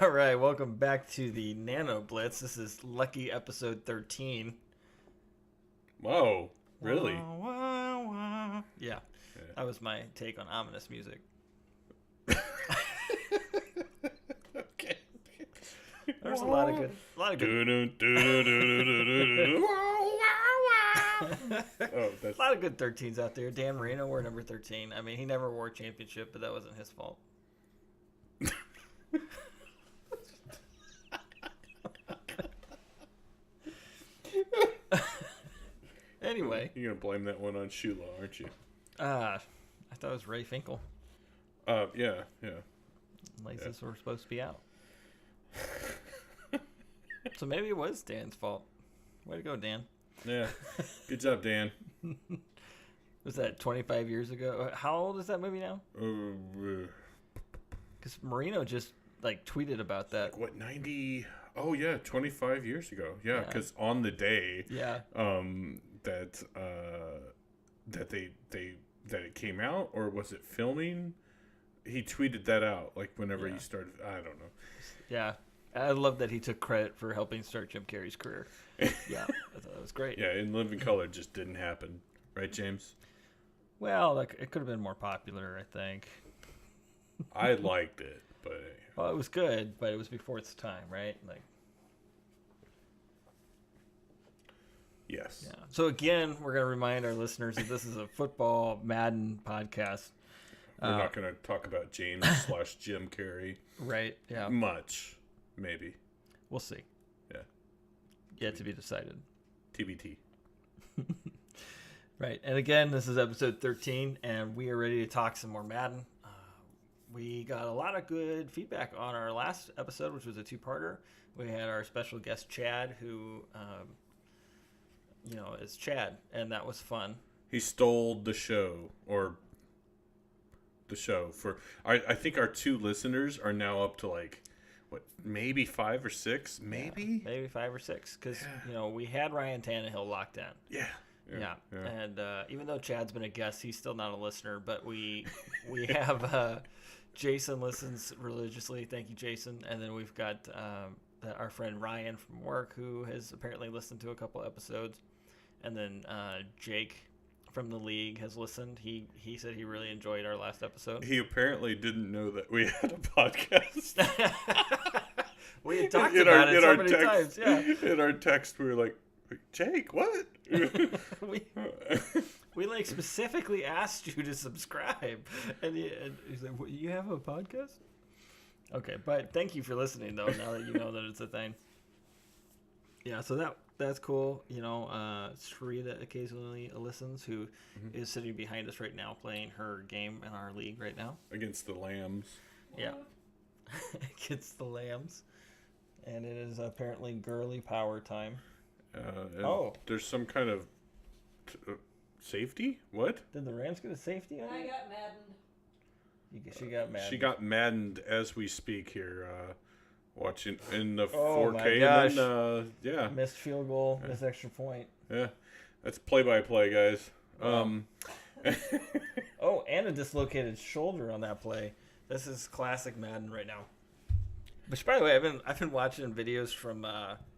All right, welcome back to the Nano Blitz. This is lucky episode 13. Whoa, really? Wah, wah, wah. Yeah, Yeah. that was my take on ominous music. Okay. There's a lot of good. Oh, that's A lot of good 13s out there. Dan Marino, we're number 13. I mean, he never wore a championship, but that wasn't his fault. Anyway, you're gonna blame that one on Shula, aren't you? I thought it was Ray Finkel. Yeah. Laces were supposed to be out. So maybe it was Dan's fault. Way to go, Dan. Yeah. Good job, Dan. Was that 25 years ago? How old is that movie now? Because Marino just tweeted about that. What, 90? Oh yeah, 25 years ago. Yeah, because on the day, that it came out, or was it filming? He tweeted that out whenever he started. I don't know. Yeah, I love that he took credit for helping start Jim Carrey's career. Yeah, I thought that was great. Yeah, In Living Color just didn't happen, right, James? Well, it could have been more popular, I think. I liked it, but well, it was good, but it was before its time, right? Yes. Yeah. So again, we're going to remind our listeners that this is a football Madden podcast. We're not going to talk about James / Jim Carrey. Right. Yeah. Much, maybe. We'll see. Yeah. Yet to be decided. TBT. Right. And again, this is episode 13, and we are ready to talk some more Madden. We got a lot of good feedback on our last episode, which was a two-parter. We had our special guest, Chad, who... is Chad, and that was fun. He stole the show, for I think our 2 listeners are now up to maybe 5 or 6, maybe? Yeah, maybe 5 or 6, because we had Ryan Tannehill locked in. Yeah. And even though Chad's been a guest, he's still not a listener, but we have Jason listens religiously. Thank you, Jason. And then we've got our friend Ryan from work, who has apparently listened to a couple episodes. And then Jake from the league has listened. He said he really enjoyed our last episode. He apparently didn't know that we had a podcast. We had talked about it so many times. Yeah. In our text, we were like, Jake, what? we specifically asked you to subscribe. And he's like, what, you have a podcast? Okay, but thank you for listening, though, now that you know that it's a thing. Yeah, so that's cool. Sheree that occasionally listens, who is sitting behind us right now playing her game in our league right now. Against the Lambs. Yeah. Against the Lambs. And it is apparently girly power time. There's some kind of safety? What? Did the Rams get a safety on you? I got maddened. She got mad. She got maddened as we speak here. Watching in the 4K. Oh my gosh. And then, Missed field goal, missed extra point. Yeah. That's play-by-play, guys. And a dislocated shoulder on that play. This is classic Madden right now. Which, by the way, I've been watching videos from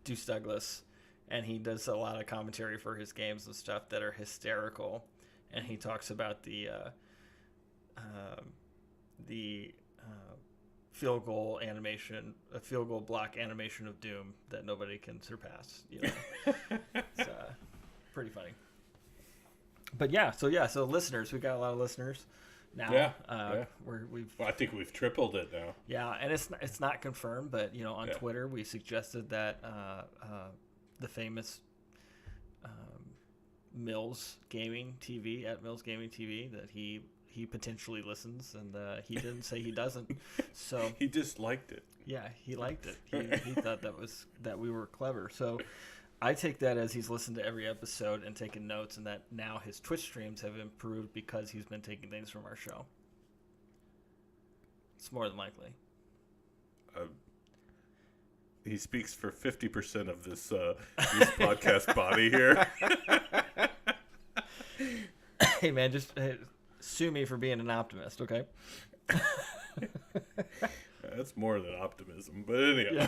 Deuce Douglas, and he does a lot of commentary for his games and stuff that are hysterical. And he talks about the field goal block animation of doom that nobody can surpass. It's pretty funny. But so listeners, we got a lot of listeners now. Yeah. I think we've tripled it now. Yeah, and it's not confirmed, but on Twitter we suggested that the famous Mills Gaming TV at Mills Gaming TV that he potentially listens, and he didn't say he doesn't. So he just liked it. Yeah, he liked it. He thought that we were clever. So I take that as he's listened to every episode and taken notes, and that now his Twitch streams have improved because he's been taking things from our show. It's more than likely. He speaks for 50% of this podcast body here. Hey man, just sue me for being an optimist, okay? That's more than optimism, but anyhow.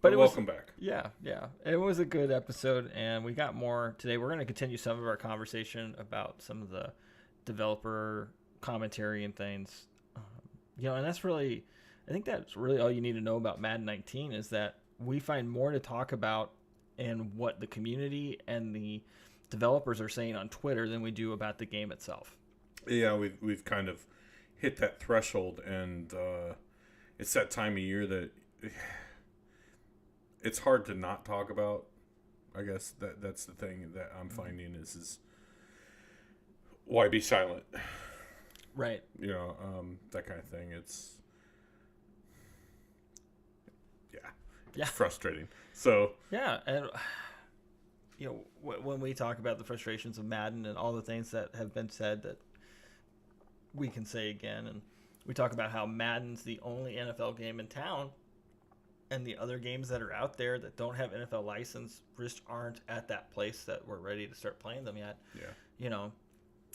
But welcome back. Yeah. It was a good episode, and we got more today. We're going to continue some of our conversation about some of the developer commentary and things. And that's really, I think that's really all you need to know about Madden 19 is that we find more to talk about in what the community and the developers are saying on Twitter than we do about the game itself. Yeah, we've kind of hit that threshold, and it's that time of year that it's hard to not talk about. I guess that's the thing that I'm finding is why be silent? Right. That kind of thing. It's yeah, frustrating. So yeah, and when we talk about the frustrations of Madden and all the things that have been said that we can say again, and we talk about how Madden's the only NFL game in town, and the other games that are out there that don't have NFL license just aren't at that place that we're ready to start playing them yet. Yeah.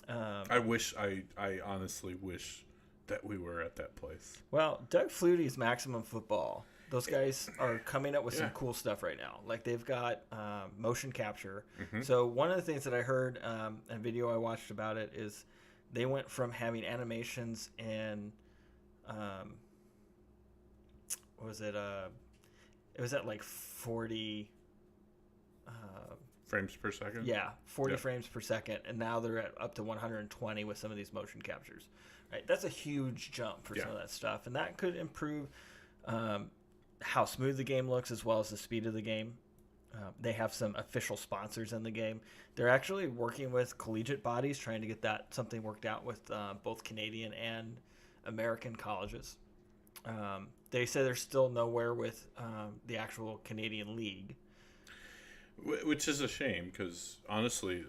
I honestly wish that we were at that place. Well, Doug Flutie's Maximum Football, those guys are coming up with some cool stuff right now. Like they've got motion capture. Mm-hmm. So one of the things that I heard, a video I watched about it, is they went from having animations in, what was it? It was at like 40 frames per second. Yeah, 40 frames per second, and now they're at up to 120 with some of these motion captures. Right, that's a huge jump for some of that stuff, and that could improve how smooth the game looks as well as the speed of the game. They have some official sponsors in the game. They're actually working with collegiate bodies trying to get something worked out with both Canadian and American colleges. They say they're still nowhere with the actual Canadian league. Which is a shame because, honestly,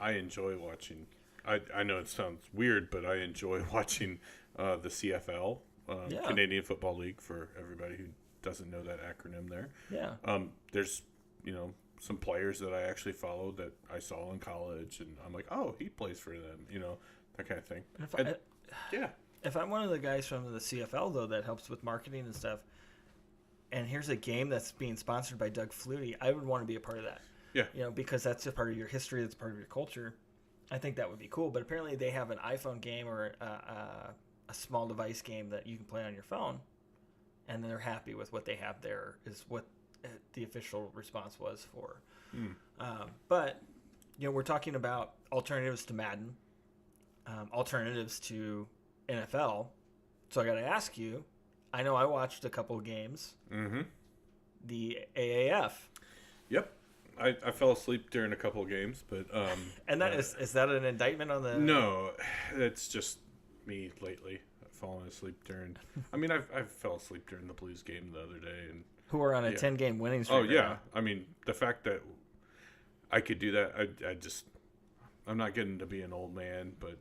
I enjoy watching. I know it sounds weird, but I enjoy watching the CFL, Canadian Football League, for everybody who doesn't know that acronym there. Yeah. There's, some players that I actually follow that I saw in college, and I'm like, oh, he plays for them, that kind of thing. If I'm one of the guys from the CFL, though, that helps with marketing and stuff, and here's a game that's being sponsored by Doug Flutie, I would want to be a part of that. Yeah. Because that's a part of your history, that's part of your culture. I think that would be cool. But apparently they have an iPhone game or a small device game that you can play on your phone, and then they're happy with what they have there, is what the official response was for. But, we're talking about alternatives to Madden, alternatives to NFL. So I got to ask you, I know I watched a couple of games. Mm-hmm. The AAF. Yep. I fell asleep during a couple of games, but and that is that an indictment on the? No, it's just me lately. I've fallen asleep during. I mean, I fell asleep during the Blues game the other day, and who are on a 10-game winning streak. Oh yeah, now. I mean the fact that I could do that, I'm not getting to be an old man, but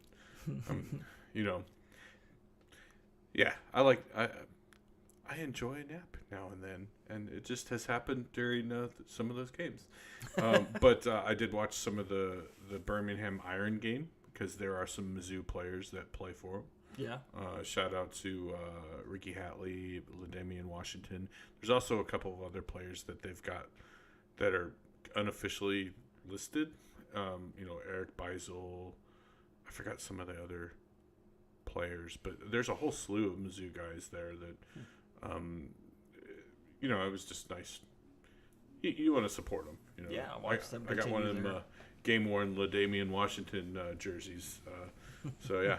yeah, I enjoy a nap now and then, and it just has happened during some of those games. But I did watch some of the Birmingham Iron game because there are some Mizzou players that play for them. Yeah. Shout out to Ricky Hatley, LaDamian Washington. There's also a couple of other players that they've got that are unofficially listed. Eric Beisel. I forgot some of the other players, but there's a whole slew of Mizzou guys there that, it was just nice. You want to support them, Yeah, watch them. I got one of them game worn LaDamian Washington jerseys. So yeah.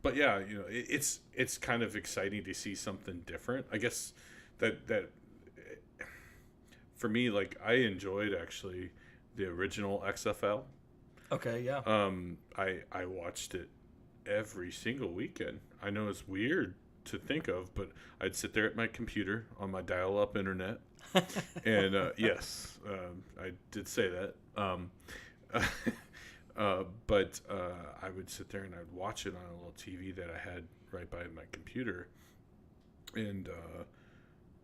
But yeah, it's kind of exciting to see something different. I guess that for me, like I enjoyed actually the original XFL. Okay, yeah. I watched it every single weekend. I know it's weird to think of, but I'd sit there at my computer on my dial-up internet, and yes, I did say that. But I would sit there and I'd watch it on a little TV that I had right by my computer, and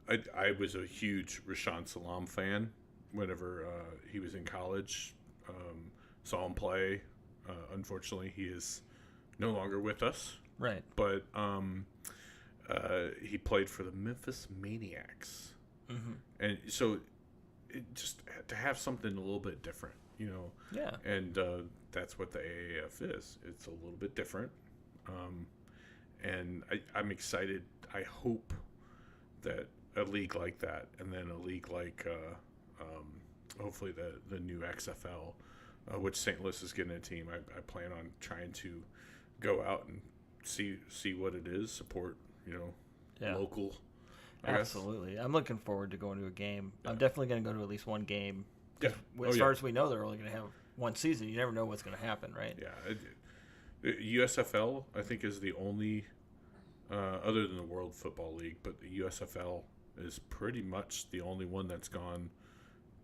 I was a huge Rashaan Salam fan. Whenever he was in college, saw him play. Unfortunately, he is no longer with us, Right. but he played for the Memphis Maniacs, and so just to have something a little bit different, Yeah. and that's what the AAF is. It's a little bit different, and I'm excited. I hope that a league like that, and then a league like hopefully the new XFL, which St. Louis is getting a team. I plan on trying to go out and see what it is, support local. Absolutely. I'm looking forward to going to a game. Yeah. I'm definitely going to go to at least one game. Yeah. As far as we know, they're only going to have one season. You never know what's going to happen, right? Yeah. USFL, I think, is the only, other than the World Football League, but the USFL is pretty much the only one that's gone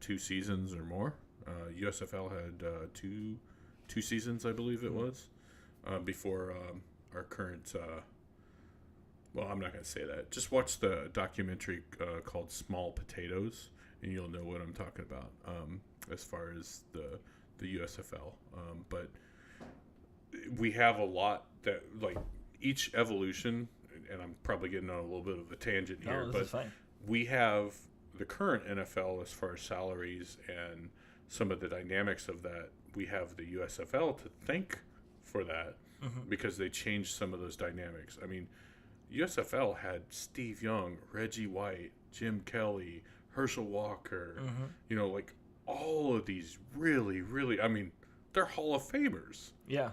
2 seasons or more. USFL had two seasons, I believe it was, before our current. Well, I'm not going to say that. Just watch the documentary called Small Potatoes, and you'll know what I'm talking about as far as the USFL. But we have a lot that, like, each evolution, and I'm probably getting on a little bit of a tangent here, but we have the current NFL as far as salaries and some of the dynamics of that. We have the USFL to thank for that because they changed some of those dynamics. I mean, USFL had Steve Young, Reggie White, Jim Kelly, Herschel Walker, like all of these really, really, I mean, they're Hall of Famers. Yeah.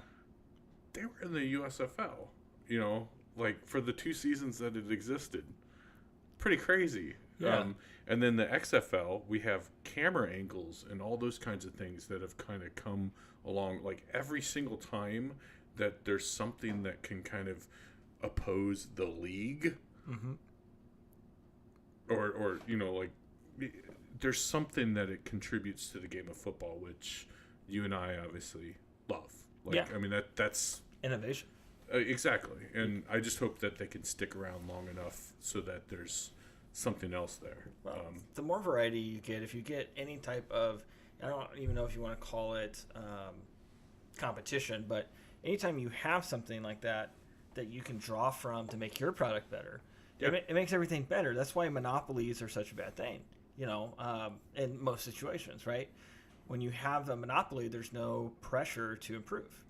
They were in the USFL, like for the 2 seasons that it existed. Pretty crazy. Yeah. And then the XFL, we have camera angles and all those kinds of things that have kind of come along. Like every single time that there's something that can kind of oppose the league, or like there's something that it contributes to the game of football, which you and I obviously love. I mean that's innovation. Exactly, and I just hope that they can stick around long enough so that there's something else there. Well, the more variety you get, if you get any type of, I don't even know if you want to call it competition, but anytime you have something like that you can draw from to make your product better, it makes everything better. That's why monopolies are such a bad thing, in most situations, right? When you have a monopoly, there's no pressure to improve.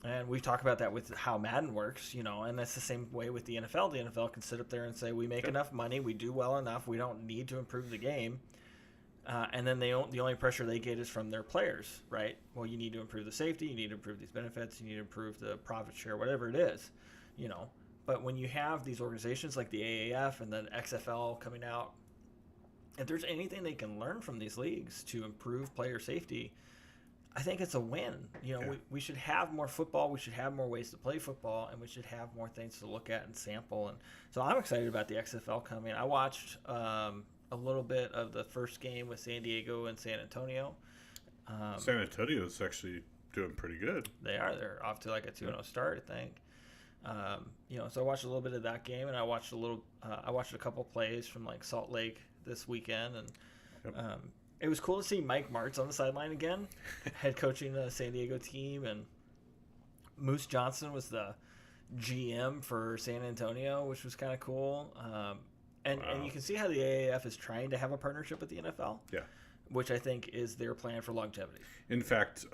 And we talk about that with how Madden works, and that's the same way with the NFL. The NFL can sit up there and say, we make enough money, we do well enough, we don't need to improve the game. And then the only pressure they get is from their players, right? Well, you need to improve the safety, you need to improve these benefits, you need to improve the profit share, whatever it is, But when you have these organizations like the AAF and then XFL coming out, if there's anything they can learn from these leagues to improve player safety, I think it's a win. We should have more football, we should have more ways to play football, and we should have more things to look at and sample. And so I'm excited about the XFL coming. I watched a little bit of the first game with San Diego and San Antonio. San Antonio's actually doing pretty good. They are. They're off to like a 2-0 start, I think. So I watched a little bit of that game, and I watched a couple plays from like Salt Lake this weekend, and it was cool to see Mike Martz on the sideline again, head coaching the San Diego team, and Moose Johnson was the GM for San Antonio, which was kind of cool. And you can see how the AAF is trying to have a partnership with the NFL. Yeah. Which I think is their plan for longevity. In fact,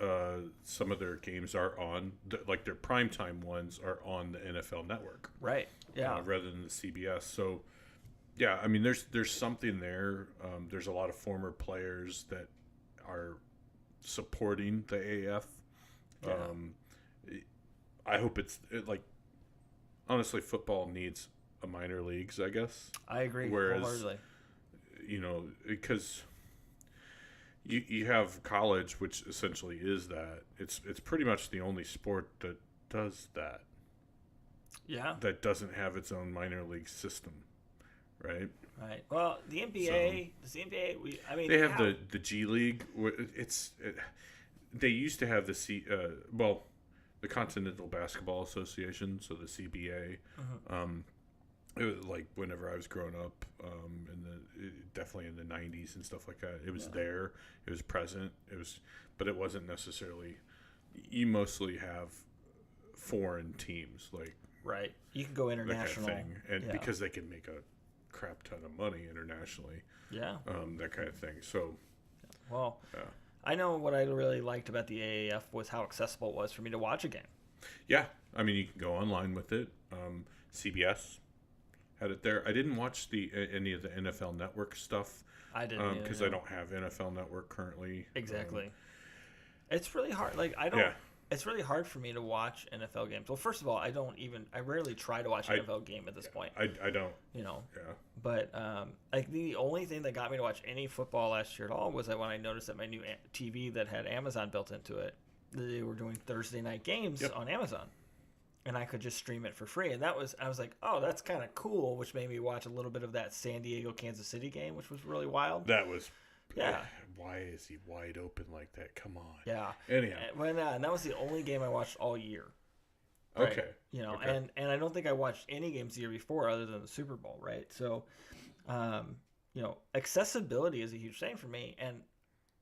some of their games are on, like their primetime ones are on the NFL Network. Right. Yeah. Rather than the CBS. So, yeah, I mean, there's something there. There's a lot of former players that are supporting the AAF. Yeah. I hope like, honestly, football needs a minor leagues, I guess. I agree. Whereas, wholeheartedly. Because you have college, which essentially is that. It's pretty much the only sport that does that. Yeah. That doesn't have its own minor league system, right? Right. Well, the NBA, they have the G League. They used to have the Continental Basketball Association, so the CBA. It was like whenever I was growing up, definitely in the 90s and stuff like that. It was there. It was present. But it wasn't necessarily. You mostly have foreign teams, like Right. You can go that kind of international. thing, and Yeah. because they can make a crap ton of money internationally, Yeah. that kind of thing. So, Well, yeah. I know what I really liked about the AAF was how accessible it was for me to watch a game. Yeah, I mean, you can go online with it. CBS had it there. I didn't watch any of the NFL Network stuff I didn't because I don't have NFL Network currently. Exactly. It's really hard. Like I don't. Yeah. It's really hard for me to watch NFL games. Well, first of all, I rarely try to watch an NFL game at this point. I don't. You know. Yeah. But like the only thing that got me to watch any football last year at all was that when I noticed that my new TV that had Amazon built into it, they were doing Thursday night games on Amazon, and I could just stream it for free. And I was like, oh, that's kind of cool, which made me watch a little bit of that San Diego Kansas City game, which was really wild. That was. Yeah. Why is he wide open like that? Come on. Yeah. Anyhow. And that was the only game I watched all year. Right? Okay. You know, okay. and I don't think I watched any games the year before other than the Super Bowl, right? So, you know, accessibility is a huge thing for me. And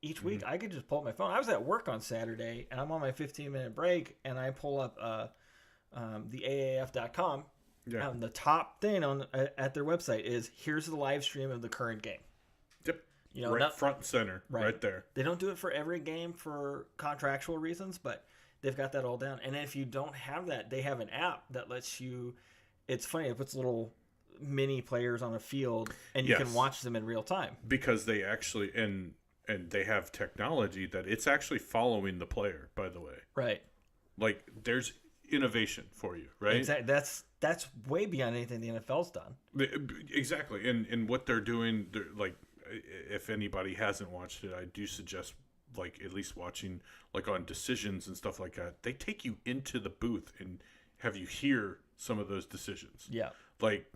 each week I could just pull up my phone. I was at work on Saturday, and I'm on my 15-minute break, and I pull up the AAF.com. Yeah. The top thing at their website is here's the live stream of the current game. Yep. You know, right front and center, right there. They don't do it for every game for contractual reasons, but they've got that all down. And if you don't have that, they have an app that lets you. It's funny. It puts little mini players on a field, and you can watch them in real time. Because they actually and they have technology that it's actually following the player. By the way, Right. like there's innovation for you, right? Exactly. That's way beyond anything the NFL's done. Exactly. And what they're doing, like. If anybody hasn't watched it, I do suggest like at least watching like on decisions and stuff like that. They take you into the booth and have you hear some of those decisions. Yeah. Like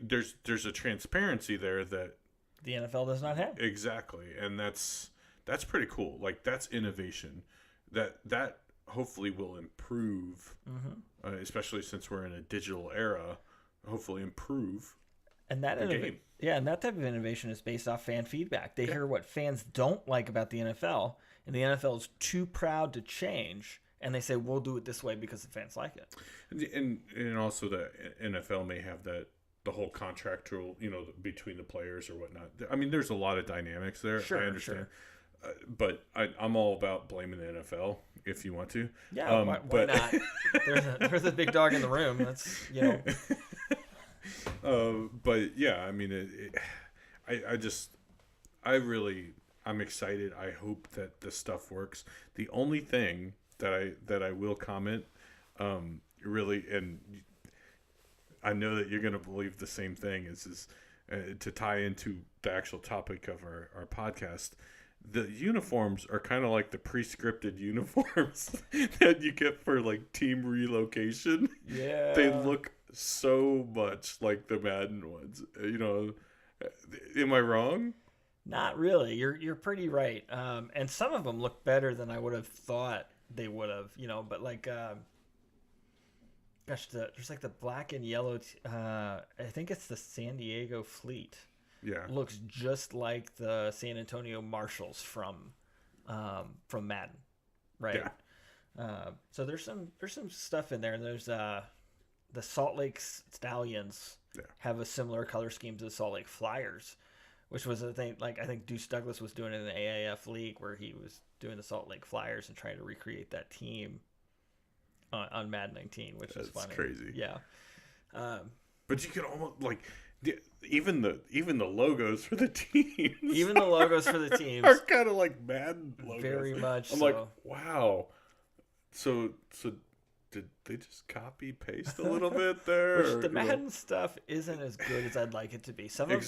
there's a transparency there that the NFL does not have. Exactly. And that's pretty cool. Like that's innovation that hopefully will improve, especially since we're in a digital era, hopefully improve and that game. Yeah, and that type of innovation is based off fan feedback. They hear what fans don't like about the NFL, and the NFL is too proud to change, and they say, we'll do it this way because the fans like it. And also the NFL may have the whole contractual, you know, between the players or whatnot. I mean, there's a lot of dynamics there. Sure, I understand. But I'm all about blaming the NFL if you want to. Yeah, why not? There's a big dog in the room. That's, you know... But yeah, I mean, I'm excited. I hope that the stuff works. The only thing that I will comment, really, and I know that you're going to believe the same thing is to tie into the actual topic of our podcast. The uniforms are kind of like the pre-scripted uniforms that you get for like team relocation. Yeah. They look so much like the Madden ones. You know, am I wrong? Not really. You're pretty right. And some of them look better than I would have thought they would have, you know, but like there's like the black and yellow I think it's the San Diego Fleet. Yeah. Looks just like the San Antonio Marshals from Madden, right? Yeah. So there's some stuff in there, and there's the Salt Lake Stallions have a similar color scheme to the Salt Lake Flyers, which was a thing. Like I think Deuce Douglas was doing it in the AAF league where he was doing the Salt Lake Flyers and trying to recreate that team on Madden 19, which is funny. That's crazy. Yeah. But you could almost like. Even the logos for the teams. Even the logos for the teams are kind of like Madden logos. Very much. I'm so. like, wow. So did they just copy paste a little bit there? Which the Madden stuff isn't as good as I'd like it to be. Some of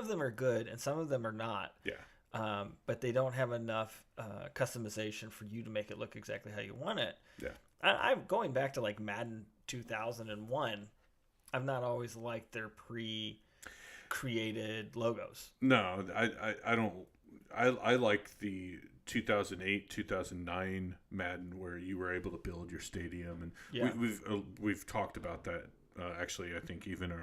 them are good, and some of them are not. Yeah. But they don't have enough customization for you to make it look exactly how you want it. Yeah. I'm going back to like Madden 2001. I've not always liked their pre-created logos. No, I don't. I like the 2008, 2009 Madden where you were able to build your stadium, and we've talked about that. Actually, I think even in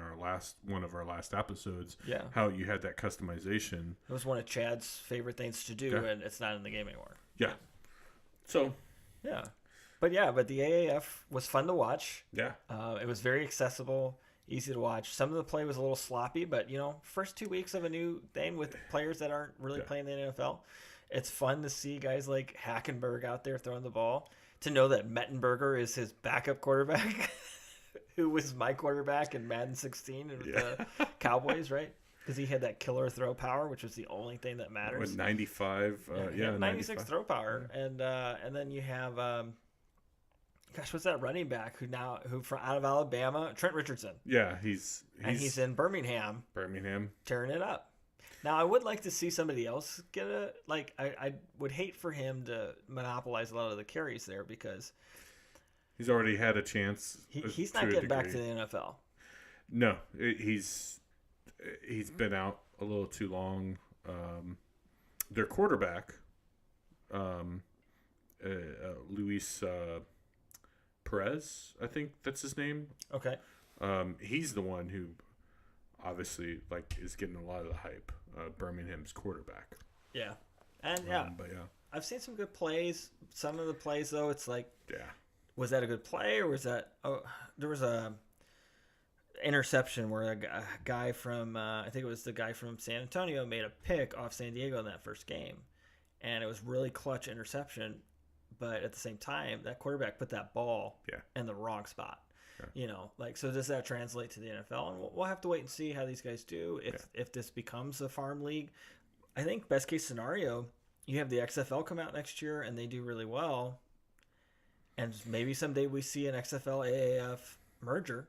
one of our last episodes, how you had that customization. It was one of Chad's favorite things to do, and it's not in the game anymore. Yeah. So, yeah. But the AAF was fun to watch. Yeah. It was very accessible, easy to watch. Some of the play was a little sloppy, but first 2 weeks of a new thing with players that aren't really playing in the NFL, it's fun to see guys like Hackenberg out there throwing the ball. To know that Mettenberger is his backup quarterback, who was my quarterback in Madden 16 with the Cowboys, right? Because he had that killer throw power, which was the only thing that matters. With 95, 96 95. throw power, and then you have, what's that running back who from out of Alabama, Trent Richardson. Yeah, he's in Birmingham, tearing it up. Now I would like to see somebody else get I would hate for him to monopolize a lot of the carries there because he's already had a chance. He's not getting back to the NFL. No, he's been out a little too long. Their quarterback, Luis Perez, I think that's his name. Okay. He's the one who obviously is getting a lot of the hype. Birmingham's quarterback. Yeah, and but I've seen some good plays. Some of the plays though, it's like, was that a good play or was that? Oh, there was a interception where a guy from I think it was the guy from San Antonio made a pick off San Diego in that first game, and it was really clutch interception. But at the same time, that quarterback put that ball in the wrong spot. So does that translate to the NFL? And we'll have to wait and see how these guys do if this becomes a farm league. I think best case scenario, you have the XFL come out next year and they do really well, and maybe someday we see an XFL AAF merger.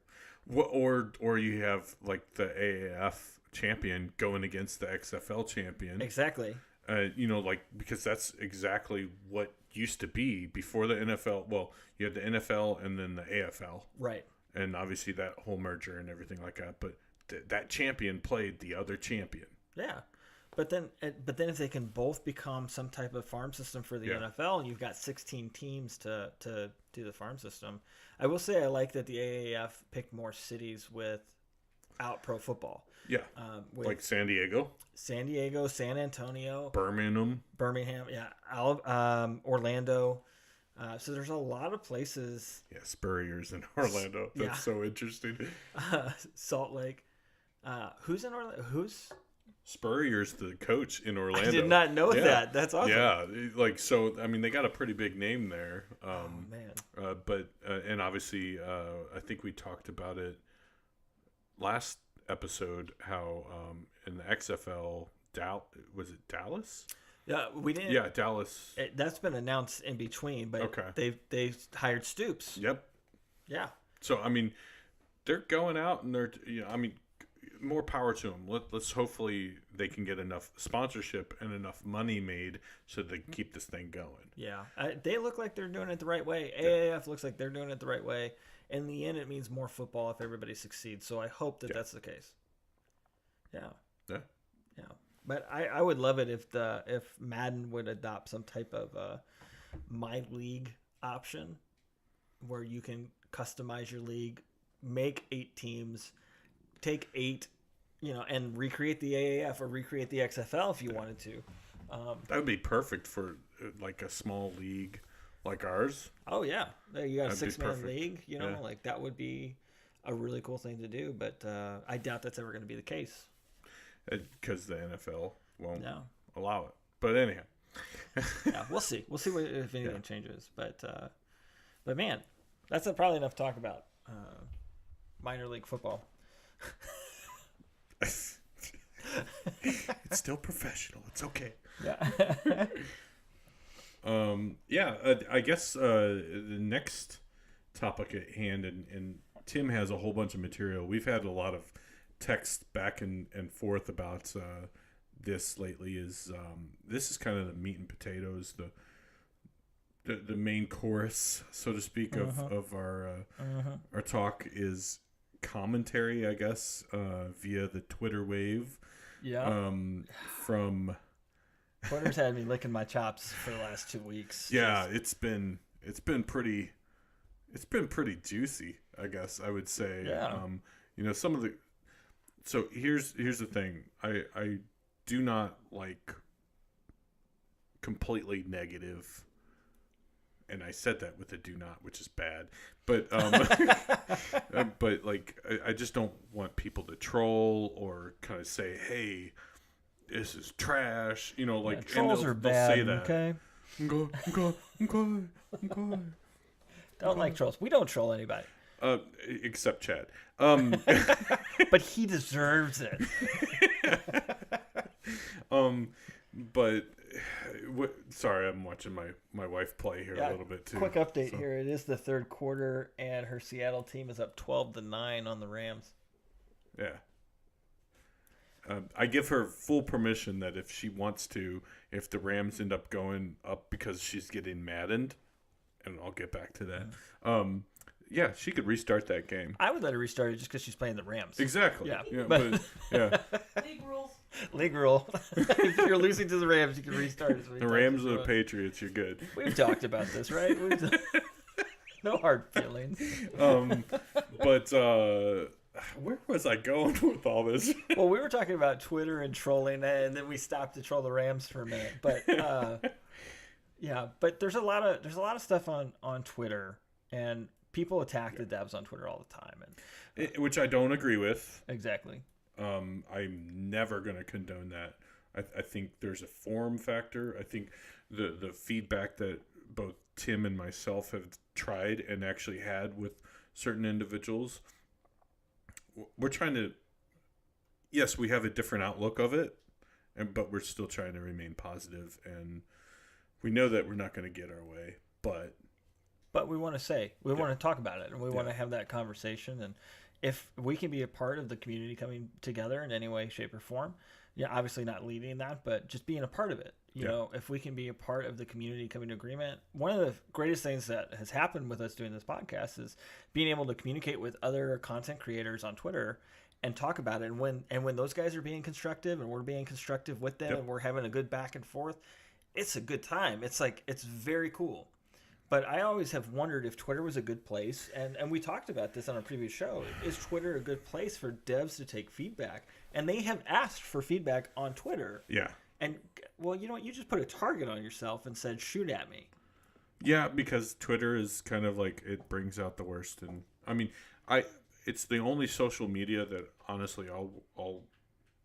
Or you have the AAF champion going against the XFL champion. Exactly. Because that's exactly what used to be before the NFL. Well, you had the NFL and then the AFL. Right. And obviously that whole merger and everything like that. But that champion played the other champion. Yeah. But then if they can both become some type of farm system for the NFL, and you've got 16 teams to do the farm system, I will say I like that the AAF picked more cities without pro football. Yeah, like San Diego, San Antonio, Birmingham, Orlando. So there's a lot of places. Yeah, Spurrier's in Orlando. That's so interesting. Salt Lake. Who's in Orlando? Spurrier's the coach in Orlando. I did not know that. That's awesome. Yeah, they got a pretty big name there. Man. And obviously, I think we talked about it last episode how in the XFL, was it Dallas? Yeah, we didn't. Yeah, Dallas. That's been announced in between, but they've hired Stoops. Yep. Yeah. So they're going out and they're more power to them. Let's hopefully they can get enough sponsorship and enough money made so they can keep this thing going. Yeah, they look like they're doing it the right way. AAF looks like they're doing it the right way. In the end, it means more football if everybody succeeds. So I hope that's the case. Yeah. Yeah. Yeah. But I would love it if Madden would adopt some type of my league option where you can customize your league, make 8 teams, take 8, and recreate the AAF or recreate the XFL if you wanted to. That would be perfect for a small league like ours. Oh yeah, you got a 6-man league. Yeah. That would be a really cool thing to do. But I doubt that's ever going to be the case because the NFL won't allow it. But anyhow, yeah, we'll see. We'll see if anything changes. But man, that's probably enough talk about minor league football. It's still professional. It's okay. Yeah. I guess the next topic at hand, and Tim has a whole bunch of material. We've had a lot of text back and forth about this lately. This is kind of the meat and potatoes, the main course, so to speak, of our talk is commentary, I guess, via the Twitter wave. Yeah. From Twitter's had me licking my chops for the last 2 weeks. Yeah, it's been pretty juicy, I guess I would say. Yeah. Some of the. So here's the thing. I do not like completely negative and I said that with a do not, which is bad. But but like I just don't want people to troll or kind of say, "Hey, this is trash." You know, like trolls are bad. They'll say that. Okay. Okay. Don't like trolls. We don't troll anybody. Except Chad. But he deserves it. But sorry, I'm watching my wife play here a little bit too. Quick update here. It is the third quarter, and her Seattle team is up 12-9 on the Rams. Yeah. I give her full permission that if she wants to, if the Rams end up going up because she's getting maddened, and I'll get back to that. Yeah, she could restart that game. I would let her restart it just because she's playing the Rams. Exactly. Yeah. But League rules. League rule. If you're losing to the Rams, you can restart it. The Rams or the Patriots, you're good. We've talked about this, right? No hard feelings. But where was I going with all this? Well, we were talking about Twitter and trolling, and then we stopped to troll the Rams for a minute. But yeah, but there's a lot of stuff on Twitter, and people attack the devs on Twitter all the time, and which I don't agree with. Exactly. I'm never going to condone that. I think there's a form factor. I think the feedback that both Tim and myself have tried and actually had with certain individuals, we're trying to, yes, we have a different outlook of it, but we're still trying to remain positive, and we know that we're not going to get our way, but we want to want to talk about it, and we want to have that conversation. And if we can be a part of the community coming together in any way, shape, or form, obviously not leading that, but just being a part of it. You know, if we can be a part of the community coming to agreement, one of the greatest things that has happened with us doing this podcast is being able to communicate with other content creators on Twitter and talk about it. And when those guys are being constructive and we're being constructive with them and we're having a good back and forth, it's a good time. It's very cool. But I always have wondered if Twitter was a good place, and we talked about this on a previous show. Is Twitter a good place for devs to take feedback? And they have asked for feedback on Twitter. Yeah. And, well, you know what? You just put a target on yourself and said, shoot at me. Yeah, because Twitter is kind of like, it brings out the worst. And, I mean, it's the only social media that, honestly, I'll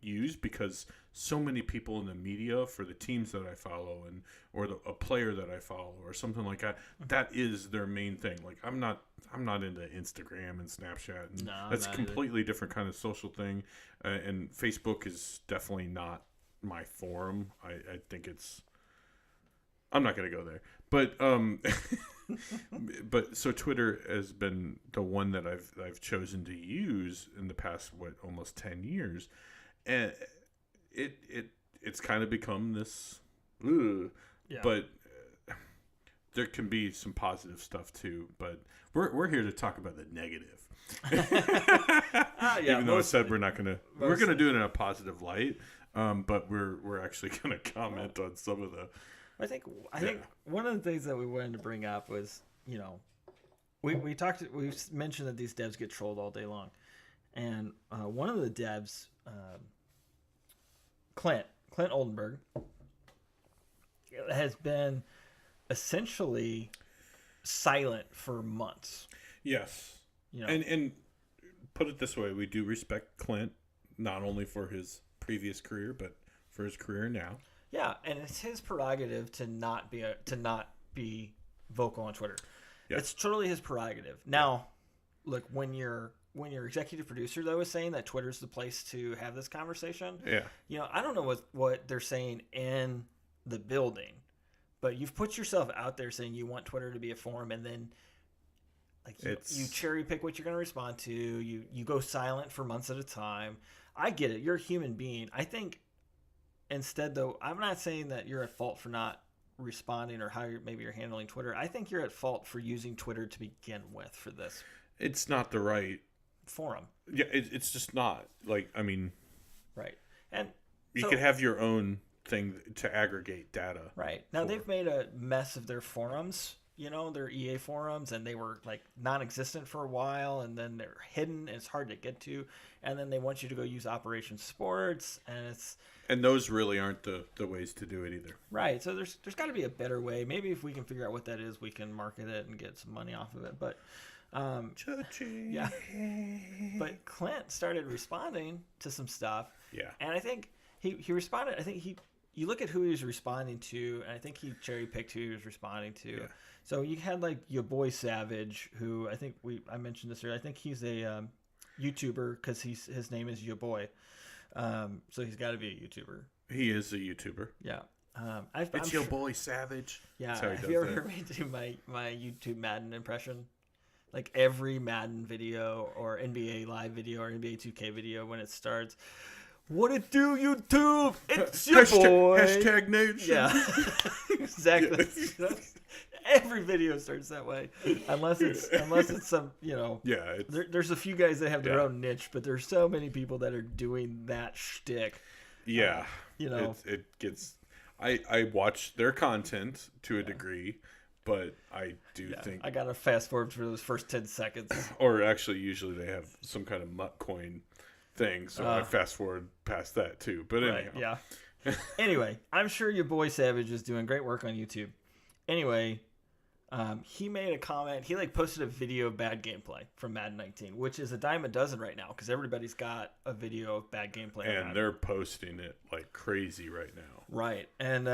use because so many people in the media for the teams that I follow or a player that I follow or something like that is their main thing. Like I'm not into Instagram and Snapchat, and that's a completely different kind of social thing. And Facebook is definitely not my forum. I think I'm not going to go there, but but so Twitter has been the one that I've chosen to use in the past almost 10 years. And it's kind of become this, but there can be some positive stuff too. But we're here to talk about the negative. Even though I said we're gonna do it in a positive light, but we're actually gonna comment on some of the. I think one of the things that we wanted to bring up was, we mentioned that these devs get trolled all day long, and one of the devs. Clint Oldenburg has been essentially silent for months. Yes. And put it this way, we do respect Clint not only for his previous career but for his career now. Yeah, and it's his prerogative to not be vocal on Twitter. Yeah. It's totally his prerogative. Now, look, when your executive producer, though, is saying that Twitter's the place to have this conversation, I don't know what they're saying in the building, but you've put yourself out there saying you want Twitter to be a forum, and then you cherry pick what you're going to respond to. You go silent for months at a time. I get it. You're a human being. I think instead, though, I'm not saying that you're at fault for not responding or how you're handling Twitter. I think you're at fault for using Twitter to begin with for this. It's not the right forum. Yeah, it's just not. Right. And you could have your own thing to aggregate data. Right. Now they've made a mess of their forums, their EA forums, and they were like non-existent for a while, and then they're hidden and it's hard to get to, and then they want you to go use Operation Sports, and those really aren't the ways to do it either. Right. So there's got to be a better way. Maybe if we can figure out what that is, we can market it and get some money off of it. But yeah. But Clint started responding to some stuff. Yeah. And I think he responded. I think you look at who he was responding to, and I think he cherry picked who he was responding to. Yeah. So you had like your boy Savage, who I think I mentioned this earlier. I think he's a YouTuber because his name is your boy. So he's got to be a YouTuber. He is a YouTuber. Yeah. It's your boy Savage. Yeah. Have you ever heard me do my YouTube Madden impression? Like every Madden video or NBA live video or NBA 2K video when it starts. What it do, YouTube? It's your boy. Hashtag nation. Yeah. Exactly. Every video starts that way, unless it's some, Yeah. There's a few guys that have their own niche, but there's so many people that are doing that shtick. Yeah. It gets. I watch their content to a degree, but I do think I gotta fast forward for those first 10 seconds. Or actually, usually they have some kind of mutt coin thing, so I fast forward past that too. But anyhow. Right, yeah. Anyway, I'm sure your boy Savage is doing great work on YouTube. Anyway, he made a comment. He posted a video of bad gameplay from Madden 19, which is a dime a dozen right now because everybody's got a video of bad gameplay. And they're posting it like crazy right now. Right, and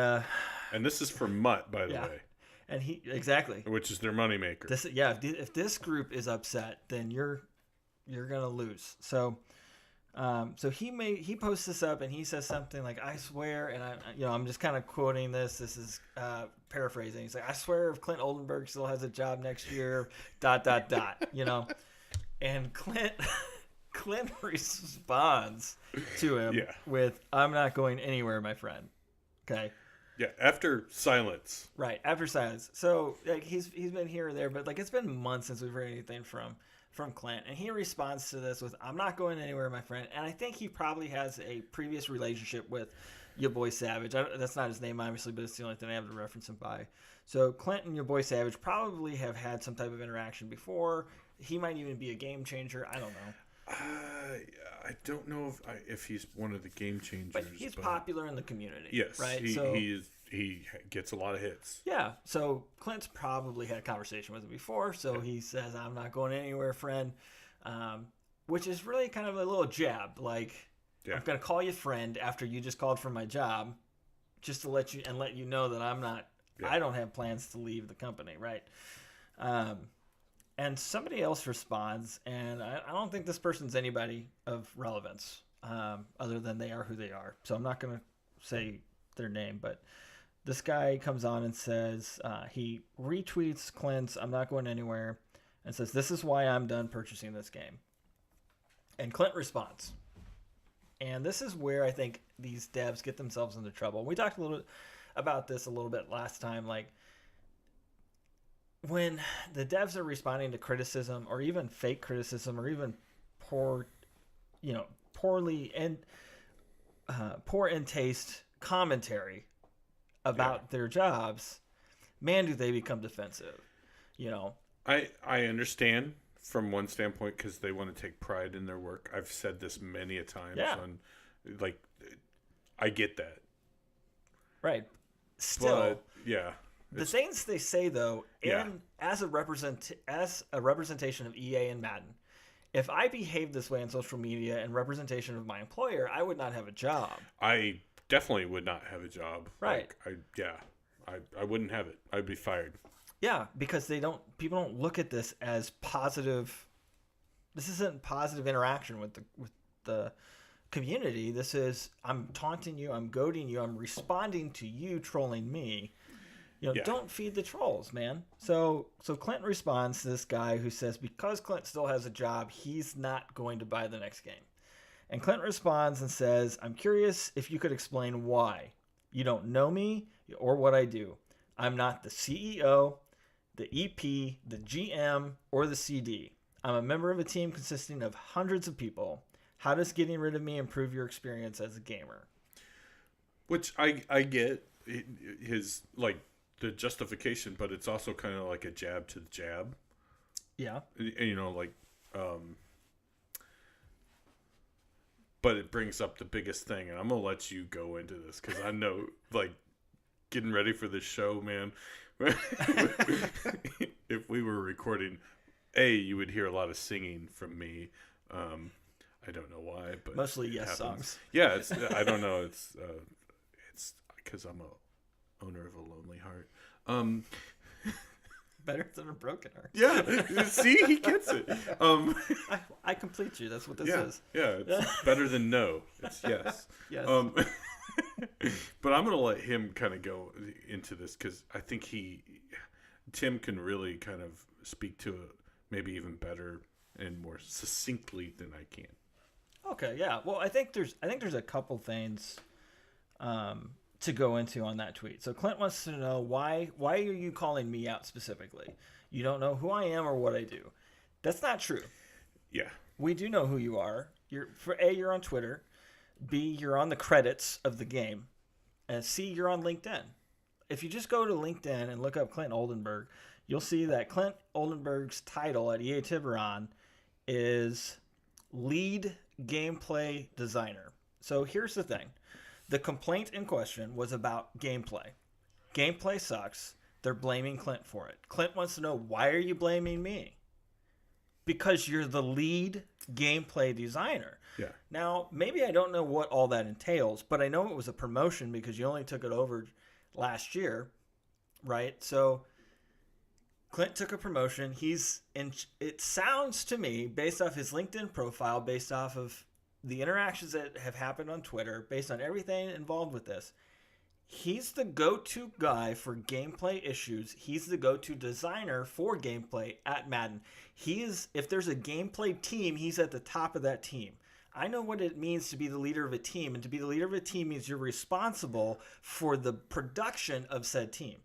this is for Mutt, by the way. And exactly, which is their moneymaker. If this group is upset, then you're gonna lose. So he posts this up and he says something like, "I swear," and I'm just kind of quoting this. This is paraphrasing. He's like, "I swear, if Clint Oldenburg still has a job next year, ... And Clint responds to him with, "I'm not going anywhere, my friend." Okay. Yeah, after silence. Right, after silence. So he's been here or there, but it's been months since we've heard anything from Clint, and he responds to this with, "I'm not going anywhere, my friend." And I think he probably has a previous relationship with your boy Savage. That's not his name, obviously, but it's the only thing I have to reference him by. So Clint and your boy Savage probably have had some type of interaction before. He might even be a game changer. I don't know. I don't know if he's one of the game changers. But he's popular in the community. Yes, right? He gets a lot of hits. Yeah, so Clint's probably had a conversation with him before, so he says, "I'm not going anywhere, friend," which is really kind of a little jab. I'm going to call you friend after you just called for my job, just to let you know that I'm not. Yeah. I don't have plans to leave the company, right? And somebody else responds, and I don't think this person's anybody of relevance, other than they are who they are. So I'm not going to say their name, but this guy comes on and says, he retweets Clint's "I'm not going anywhere," and says, "This is why I'm done purchasing this game." And Clint responds. And this is where I think these devs get themselves into trouble. We talked a little bit about this a little bit last time. When the devs are responding to criticism or even fake criticism or even poor in taste commentary about their jobs, man, do they become defensive. I understand from one standpoint because they want to take pride in their work. I've said this many a times. I get that. Right. Still, but, yeah. The things they say, though, as a representation of EA and Madden, if I behaved this way on social media and representation of my employer, I would not have a job. I definitely would not have a job. Right. I wouldn't have it. I'd be fired. Yeah, because people don't look at this as positive. This isn't positive interaction with the community. This is, I'm taunting you, I'm goading you, I'm responding to you trolling me. Don't feed the trolls, man. So Clint responds to this guy who says because Clint still has a job, he's not going to buy the next game. And Clint responds and says, "I'm curious if you could explain why. You don't know me or what I do. I'm not the CEO, the EP, the GM, or the CD. I'm a member of a team consisting of hundreds of people. How does getting rid of me improve your experience as a gamer?" Which I get his the justification, but it's also kind of like a jab to the jab. Yeah. You know, like, but it brings up the biggest thing, and I'm gonna let you go into this because I know, like, getting ready for this show, man. If we were recording, you would hear a lot of singing from me. I don't know why, but mostly it Yes happens. songs. Yeah, it's I don't know. It's because I'm a owner of a lonely heart. Better than a broken heart. Yeah, see, he gets it. I complete you. That's what this Yeah, is. yeah, it's better than no. It's yes. Yes. But I'm gonna let him kind of go into this because I think Tim can really kind of speak to it maybe even better and more succinctly than I can. Okay, yeah. Well, I think there's a couple things to go into on that tweet. So Clint wants to know why are you calling me out specifically? You don't know who I am or what I do. That's not true. Yeah. We do know who you are. You're on Twitter. B, you're on the credits of the game. And C, you're on LinkedIn. If you just go to LinkedIn and look up Clint Oldenburg, you'll see that Clint Oldenburg's title at EA Tiburon is lead gameplay designer. So here's the thing. The complaint in question was about gameplay. Gameplay sucks. They're blaming Clint for it. Clint wants to know, why are you blaming me? Because you're the lead gameplay designer. Yeah. Now, maybe I don't know what all that entails, but I know it was a promotion because you only took it over last year, right? So Clint took a promotion. It sounds to me, based off his LinkedIn profile, based off of the interactions that have happened on Twitter, based on everything involved with this, he's the go-to guy for gameplay issues. He's the go-to designer for gameplay at Madden. If there's a gameplay team, he's at the top of that team. I know what it means to be the leader of a team, and to be the leader of a team means you're responsible for the production of said team.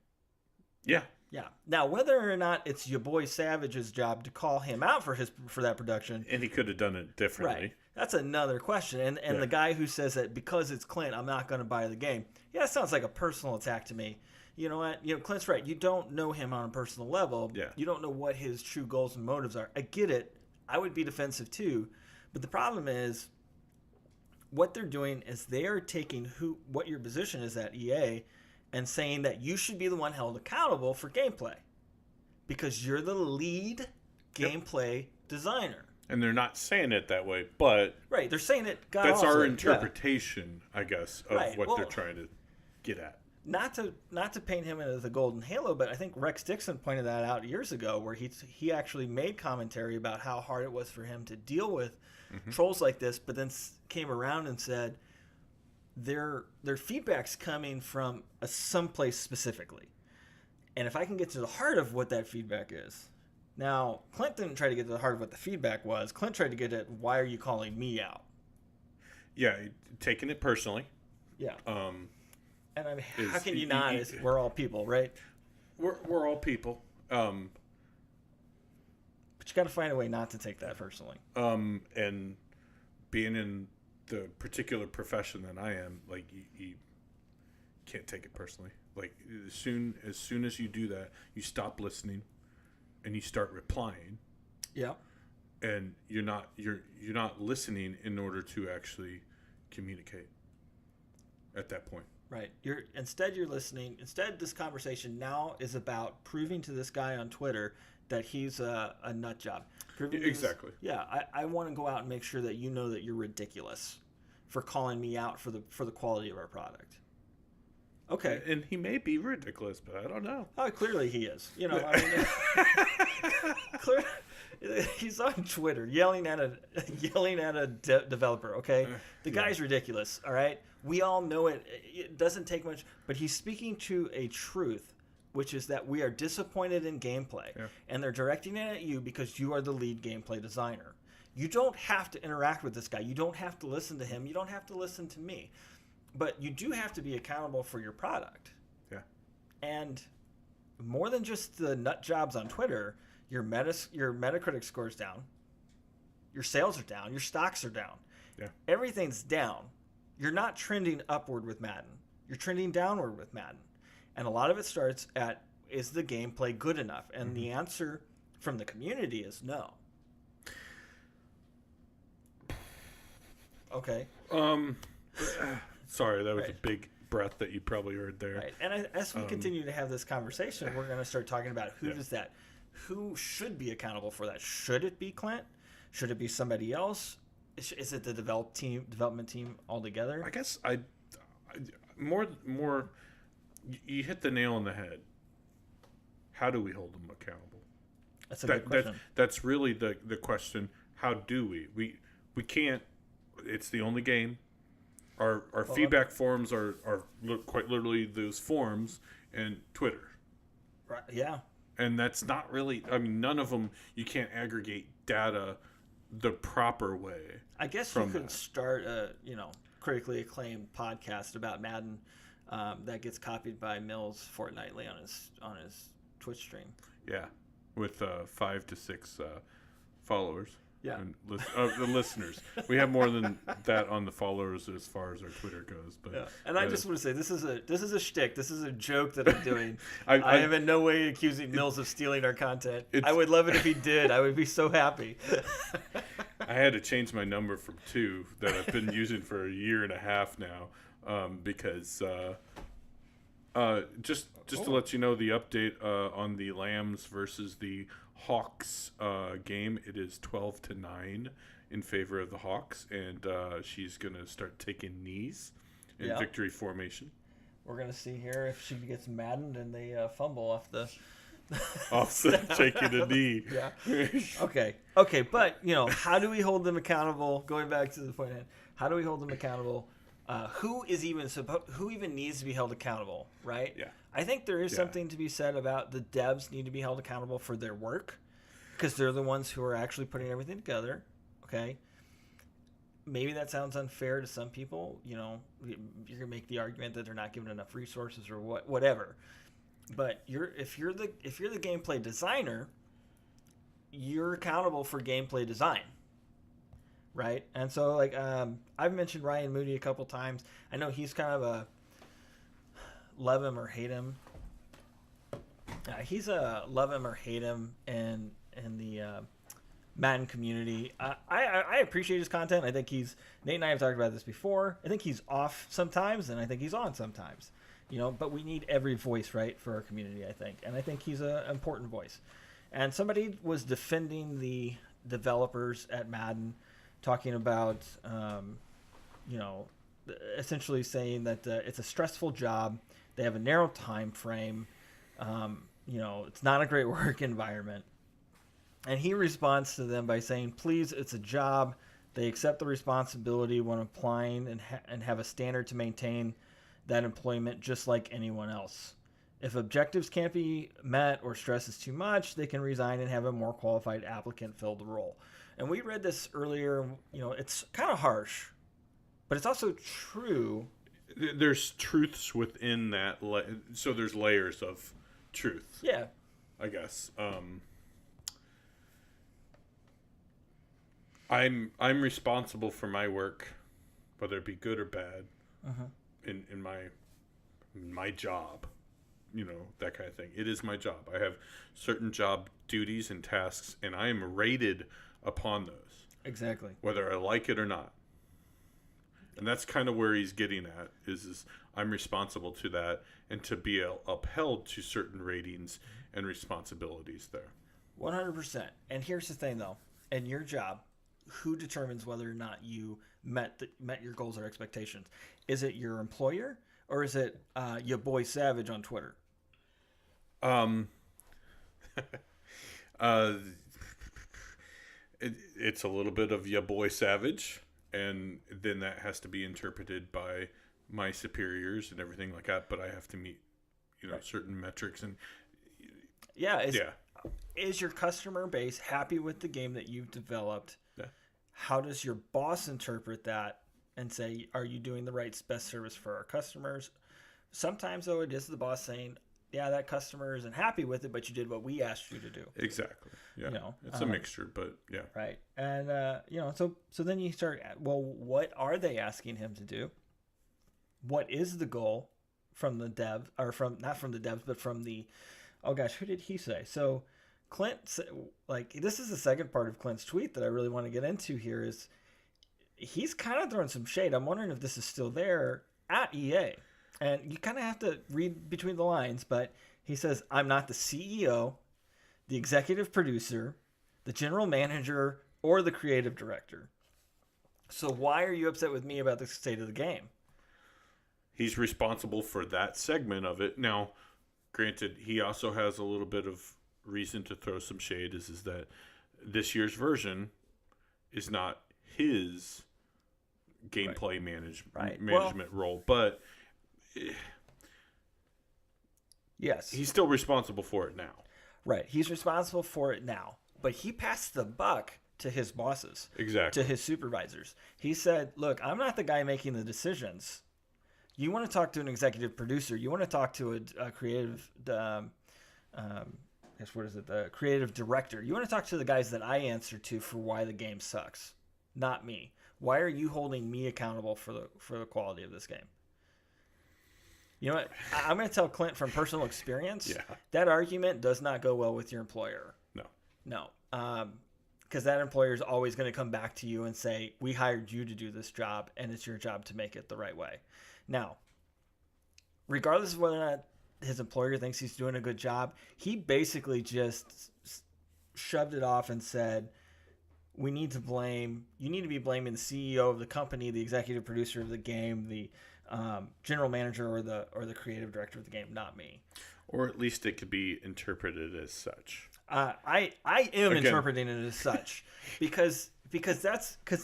Yeah. Yeah. Now, whether or not it's your boy Savage's job to call him out for that production, And he could have done it differently. right? That's another question. And Yeah. the guy who says that because it's Clint, I'm not going to buy the game. Yeah, that sounds like a personal attack to me. You know what? Clint's right. You don't know him on a personal level. Yeah. You don't know what his true goals and motives are. I get it. I would be defensive too. But the problem is, what they're doing is they are taking what your position is at EA and saying that you should be the one held accountable for gameplay because you're the lead gameplay designer. And they're not saying it that way, but Right, they're saying it. that's our interpretation, I guess, of Right, what well, they're trying to get at. Not to paint him as the golden halo, but I think Rex Dixon pointed that out years ago, where he actually made commentary about how hard it was for him to deal with trolls like this, but then came around and said their feedback's coming from someplace specifically, and if I can get to the heart of what that feedback is. Now, Clint didn't try to get to the heart of what the feedback was. Clint tried to get at, why are you calling me out? Yeah, taking it personally. Yeah. And I mean, how can you not? We're all people, right? We're all people. But you got to find a way not to take that personally. And being in the particular profession that I am, like you can't take it personally. Like as soon as you do that, you stop listening, and you start replying. Yeah. And you're not listening in order to actually communicate. At that point. Right. Instead you're listening. Instead, this conversation now is about proving to this guy on Twitter that he's a nut job. Exactly. I want to go out and make sure that you know that you're ridiculous for calling me out for the quality of our product. Okay. And he may be ridiculous, but I don't know. Oh, clearly he is. Clearly, he's on Twitter yelling at a developer. Okay, the guy's ridiculous. All right, we all know it. It doesn't take much, but he's speaking to a truth, which is that we are disappointed in gameplay, and they're directing it at you because you are the lead gameplay designer. You don't have to interact with this guy. You don't have to listen to him. You don't have to listen to me. But you do have to be accountable for your product. Yeah. And more than just the nut jobs on Twitter, your Metacritic score's down. Your sales are down. Your stocks are down. Yeah. Everything's down. You're not trending upward with Madden. You're trending downward with Madden. And a lot of it starts at, is the gameplay good enough? And the answer from the community is no. Okay. Sorry, that was a big breath that you probably heard there. Right. And as we continue to have this conversation, we're going to start talking about who should be accountable for that. Should it be Clint? Should it be somebody else? Is it the development team altogether? I guess more you hit the nail on the head. How do we hold them accountable? That's a good question. That's really the question. How do we? We can't. It's the only game. Our feedback forums are quite literally those forums and Twitter. Right. Yeah. And that's not really. I mean, none of them. You can't aggregate data the proper way. I guess you could start a critically acclaimed podcast about Madden that gets copied by Mills fortnightly on his Twitch stream. Yeah, with 5 to 6 followers. Yeah, and the listeners. We have more than that on the followers as far as our Twitter goes. But yeah. And I just want to say this is a shtick. This is a joke that I'm doing. I am in no way accusing Mills of stealing our content. I would love it if he did. I would be so happy. I had to change my number from 2 that I've been using for a year and a half now because just to let you know the update on the Lambs versus the Hawks game, it is 12-9 in favor of the Hawks, and she's going to start taking knees in victory formation. We're going to see here if she gets maddened and they fumble off the taking a knee. Yeah. Okay, but how do we hold them accountable? Going back to the point ahead, how do we hold them accountable? Who even needs to be held accountable, right? Yeah. I think there is something to be said about the devs need to be held accountable for their work because they're the ones who are actually putting everything together. Okay. Maybe that sounds unfair to some people. You're gonna make the argument that they're not given enough resources or whatever. But if you're the gameplay designer, you're accountable for gameplay design. Right? And so I've mentioned Ryan Moody a couple times. I know he's kind of a love him or hate him. He's a love him or hate him in the Madden community. I appreciate his content. I think Nate and I have talked about this before. I think he's off sometimes and I think he's on sometimes. But we need every voice, right, for our community, I think. And I think he's an important voice. And somebody was defending the developers at Madden, talking about, essentially saying that it's a stressful job. They have a narrow time frame. It's not a great work environment. And he responds to them by saying, please, it's a job. They accept the responsibility when applying and have a standard to maintain that employment just like anyone else. If objectives can't be met or stress is too much, they can resign and have a more qualified applicant fill the role. And we read this earlier, it's kind of harsh, but it's also true. There's truths within that, so there's layers of truth. Yeah. I guess. I'm responsible for my work, whether it be good or bad, in my job. That kind of thing. It is my job. I have certain job duties and tasks, and I am rated upon those. Exactly. Whether I like it or not. And that's kind of where he's getting at, is I'm responsible to that and to be upheld to certain ratings and responsibilities there. 100%. And here's the thing, though. In your job, who determines whether or not you met your goals or expectations? Is it your employer or is it your boy Savage on Twitter? It's a little bit of your boy Savage, and then that has to be interpreted by my superiors and everything like that. But I have to meet, certain metrics and Is your customer base happy with the game that you've developed? Yeah. How does your boss interpret that and say, are you doing the right best service for our customers? Sometimes, though, it is the boss saying, yeah, that customer isn't happy with it, but you did what we asked you to do. Exactly. Yeah. It's a mixture, but yeah. Right. And, so then you start, well, what are they asking him to do? What is the goal from the dev, or from not from the devs, but from the, oh gosh, who did he say? So Clint, like, this is the second part of Clint's tweet that I really want to get into here, is he's kind of throwing some shade. I'm wondering if this is still there at EA. And you kind of have to read between the lines, but he says, I'm not the CEO, the executive producer, the general manager, or the creative director. So why are you upset with me about the state of the game? He's responsible for that segment of it. Now, granted, he also has a little bit of reason to throw some shade, is that this year's version is not his gameplay management role, but yes, he's still responsible for it now. Right, he's responsible for it now, but he passed the buck to his bosses, exactly, to his supervisors. He said, look, I'm not the guy making the decisions. You want to talk to an executive producer, you want to talk to a creative the creative director. You want to talk to the guys that I answer to for why the game sucks, not me. Why are you holding me accountable for the quality of this game? You know what? I'm going to tell Clint from personal experience, that argument does not go well with your employer. No. Because that employer is always going to come back to you and say, we hired you to do this job, and it's your job to make it the right way. Now, regardless of whether or not his employer thinks he's doing a good job, he basically just shoved it off and said, you need to be blaming the CEO of the company, the executive producer of the game, the general manager, or the creative director of the game, not me. Or at least it could be interpreted as such. I am interpreting it as such because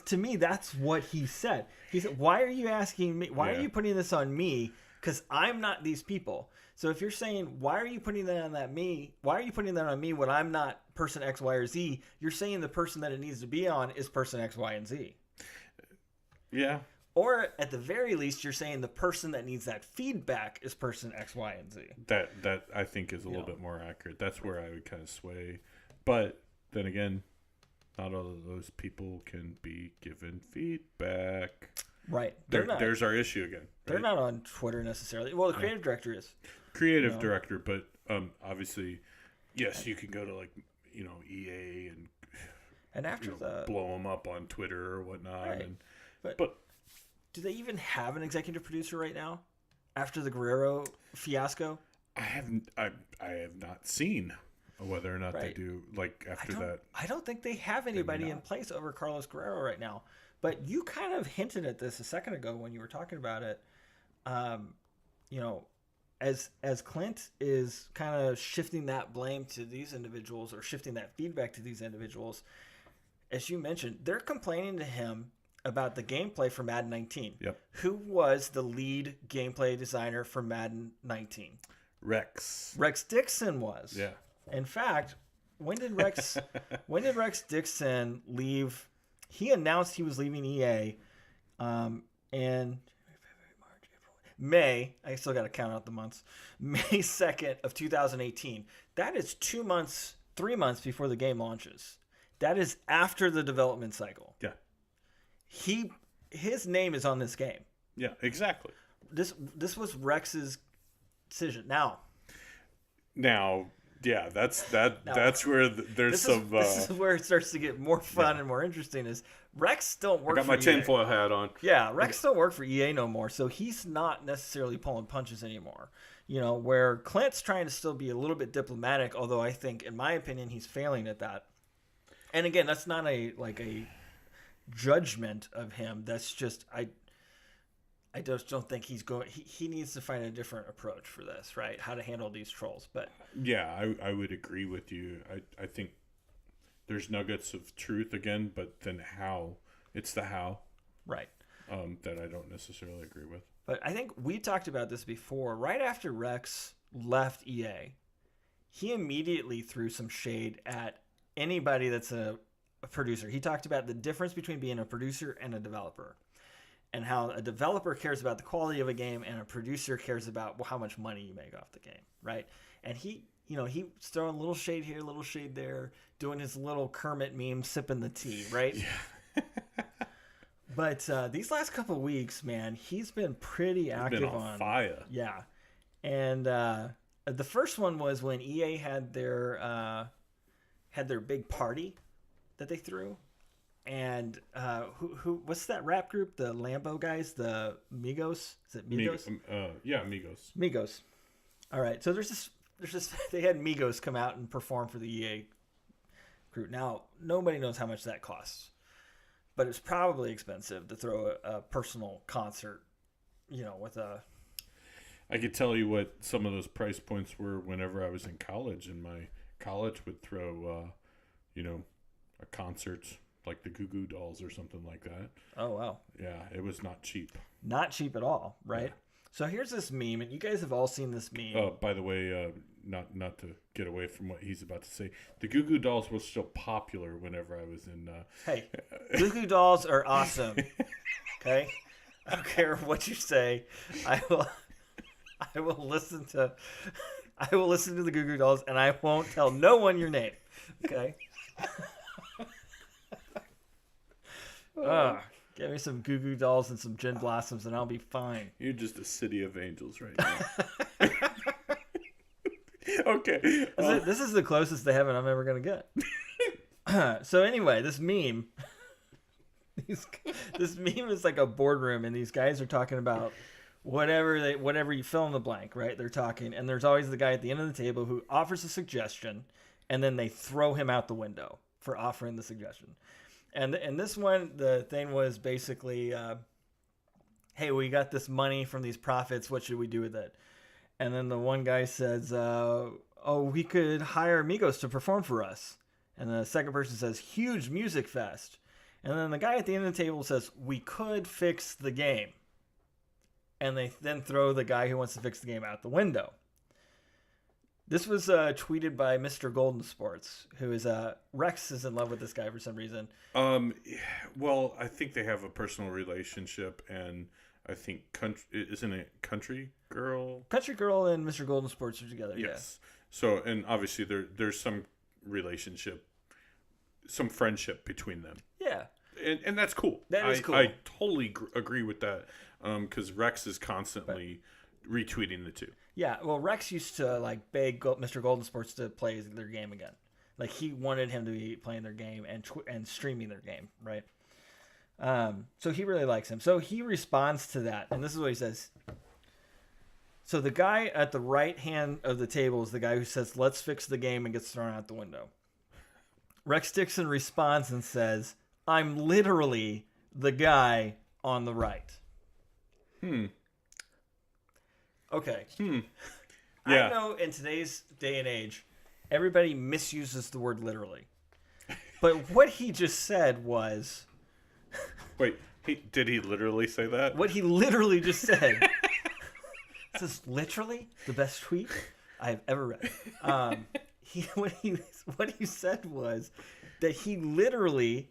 to me that's what he said. He said, "Why are you asking me? Why are you putting this on me? Because I'm not these people." So if you're saying, "Why are you putting that on me? Why are you putting that on me when I'm not person X, Y, or Z?" You're saying the person that it needs to be on is person X, Y, and Z. Yeah. Or at the very least, you're saying the person that needs that feedback is person X, Y, and Z. That I think is a little bit more accurate. That's where I would kind of sway. But then again, not all of those people can be given feedback. Right. There's our issue again. Right? They're not on Twitter necessarily. Well, the creative director is. Creative director, but obviously, yes, you can go to EA and after blow them up on Twitter or whatnot. Right. But do they even have an executive producer right now after the Guerrero fiasco? I have not seen whether or not they do after that. I don't think they have anybody in place over Carlos Guerrero right now. But you kind of hinted at this a second ago when you were talking about it. As Clint is kind of shifting that blame to these individuals or shifting that feedback to these individuals, as you mentioned, they're complaining to him about the gameplay for Madden 19. Yep. Who was the lead gameplay designer for Madden 19? Rex Dixon was. Yeah. In fact, when did Rex Dixon leave? He announced he was leaving EA in May. I still got to count out the months. May 2nd of 2018. That is 3 months before the game launches. That is after the development cycle. Yeah. His name is on this game. Yeah, exactly. This was Rex's decision. Now, yeah, that's where this is where it starts to get more fun and more interesting. Is Rex don't work? I got my tinfoil hat on. Yeah, Rex don't work for EA no more, so he's not necessarily pulling punches anymore. Where Clint's trying to still be a little bit diplomatic, although I think, in my opinion, he's failing at that. And again, that's not a judgment of him. That's just I just don't think he's going. He needs to find a different approach for this, right? How to handle these trolls. But yeah, I would agree with you. I think there's nuggets of truth again, but then how? It's the how, right? That I don't necessarily agree with. But I think we talked about this before. Right after Rex left EA, he immediately threw some shade at anybody that's a producer. He talked about the difference between being a producer and a developer, and how a developer cares about the quality of a game and a producer cares about how much money you make off the game, right? And he's throwing a little shade here, a little shade there, doing his little Kermit meme, sipping the tea, right? Yeah. But these last couple of weeks, man, he's been pretty active on fire. Yeah. And the first one was when EA had their big party that they threw. And what's that rap group? The Lambo guys, the Migos. Is it Migos? Migos. Migos. All right. So there's this. They had Migos come out and perform for the EA group. Now nobody knows how much that costs, but it's probably expensive to throw a personal concert. With a. I could tell you what some of those price points were whenever I was in college, and my college would throw, a concert. Like the Goo Goo Dolls or something like that. Oh, wow. Yeah, it was not cheap. Not cheap at all, right? Yeah. So here's this meme, and you guys have all seen this meme. Oh, by the way, not to get away from what he's about to say, the Goo Goo Dolls were still popular whenever I was in... Hey, Goo Goo Dolls are awesome, okay? I don't care what you say. I will listen to the Goo Goo Dolls, and I won't tell no one your name, okay? Get me some Goo Goo Dolls and some Gin Blossoms and I'll be fine. You're just a city of angels right now. Okay. This is the closest to heaven I'm ever going to get. So anyway, this meme is like a boardroom and these guys are talking about whatever you fill in the blank, right? They're talking and there's always the guy at the end of the table who offers a suggestion and then they throw him out the window for offering the suggestion. And this one, the thing was basically, hey, we got this money from these profits. What should we do with it? And then the one guy says, we could hire Migos to perform for us. And the second person says, huge music fest. And then the guy at the end of the table says, we could fix the game. And they then throw the guy who wants to fix the game out the window. This was tweeted by Mr. Golden Sports, who is Rex is in love with this guy for some reason. Well, I think they have a personal relationship, and I think isn't it Country Girl? Country Girl and Mr. Golden Sports are together. Yes. Yeah. So, and obviously there's some relationship, some friendship between them. Yeah. And that's cool. That is cool. I totally agree with that, because Rex is constantly retweeting the two. Yeah, well, Rex used to beg Mr. Golden Sports to play their game again. Like he wanted him to be playing their game and streaming their game, right? So he really likes him. So he responds to that, and this is what he says. So the guy at the right hand of the table is the guy who says, "Let's fix the game," and gets thrown out the window. Rex Dixon responds and says, "I'm literally the guy on the right." Okay. Yeah. I know in today's day and age, everybody misuses the word literally. But what he just said was... Wait, did he literally say that? What he literally just said. This is literally the best tweet I have ever read. What he said was that he literally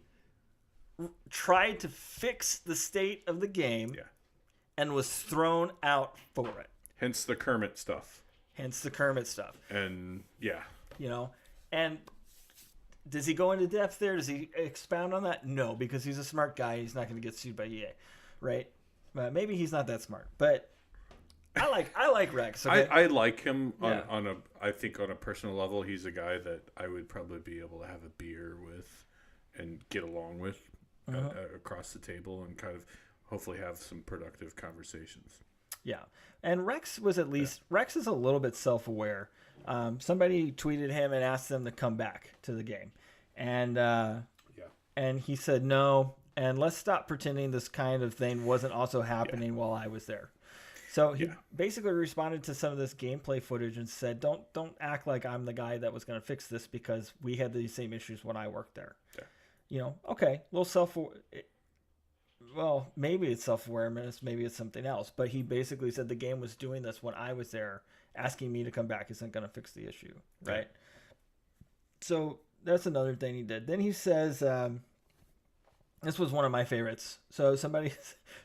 tried to fix the state of the game and was thrown out for it. Hence the Kermit stuff. And, yeah. And does he go into depth there? Does he expound on that? No, because he's a smart guy. He's not going to get sued by EA, right? Maybe he's not that smart, but I like Rex. Okay? I like him on a personal level. He's a guy that I would probably be able to have a beer with and get along with across the table and kind of hopefully have some productive conversations. Yeah. And Rex was Rex is a little bit self-aware. Somebody tweeted him and asked them to come back to the game. And and he said no, and let's stop pretending this kind of thing wasn't also happening while I was there. So he basically responded to some of this gameplay footage and said, don't act like I'm the guy that was going to fix this because we had these same issues when I worked there. Yeah. Okay, a little well, maybe it's self-awareness, maybe it's something else. But he basically said the game was doing this when I was there. Asking me to come back isn't going to fix the issue, right? Yeah. So that's another thing he did. Then he says, this was one of my favorites. So somebody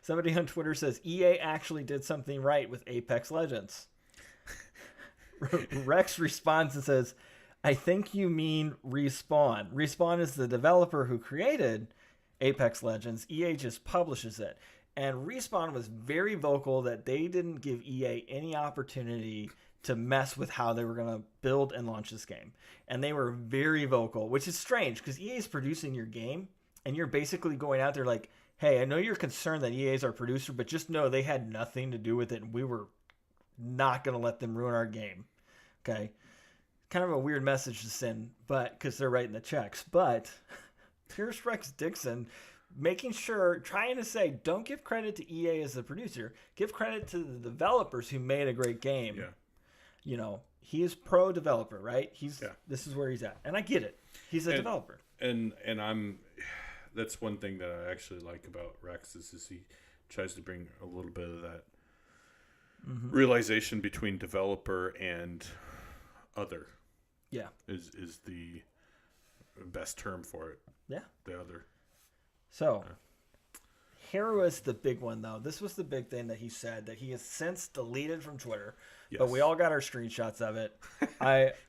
on Twitter says, EA actually did something right with Apex Legends. Rex responds and says, I think you mean Respawn. Respawn is the developer who created Apex Legends. EA just publishes it. And Respawn was very vocal that they didn't give EA any opportunity to mess with how they were going to build and launch this game. And they were very vocal, which is strange because EA is producing your game and you're basically going out there like, hey, I know you're concerned that EA is our producer, but just know they had nothing to do with it and we were not going to let them ruin our game. Okay? Kind of a weird message to send, but because they're writing the checks. But here's Rex Dixon making sure, trying to say, don't give credit to EA as the producer. Give credit to the developers who made a great game. Yeah. You know, he is pro developer, right? This is where he's at. And I get it. He's a developer. And that's one thing that I actually like about Rex is he tries to bring a little bit of that realization between developer and other. Yeah. Is the best term for it. Yeah. The other. So, here was the big one, though. This was the big thing that he said that he has since deleted from Twitter. Yes. But we all got our screenshots of it.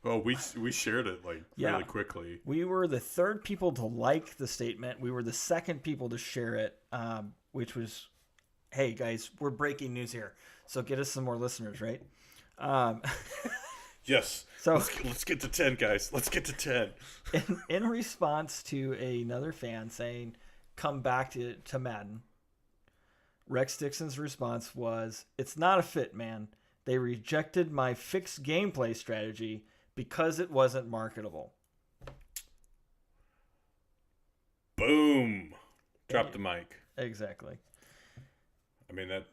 Well, we shared it really quickly. We were the third people to like the statement. We were the second people to share it, which was, hey, guys, we're breaking news here. So get us some more listeners, right? Yes. So let's get to 10, guys. Let's get to 10. In response to another fan saying, come back to Madden, Rex Dixon's response was, it's not a fit, man. They rejected my fixed gameplay strategy because it wasn't marketable. Boom. Drop the mic. Exactly. I mean, that,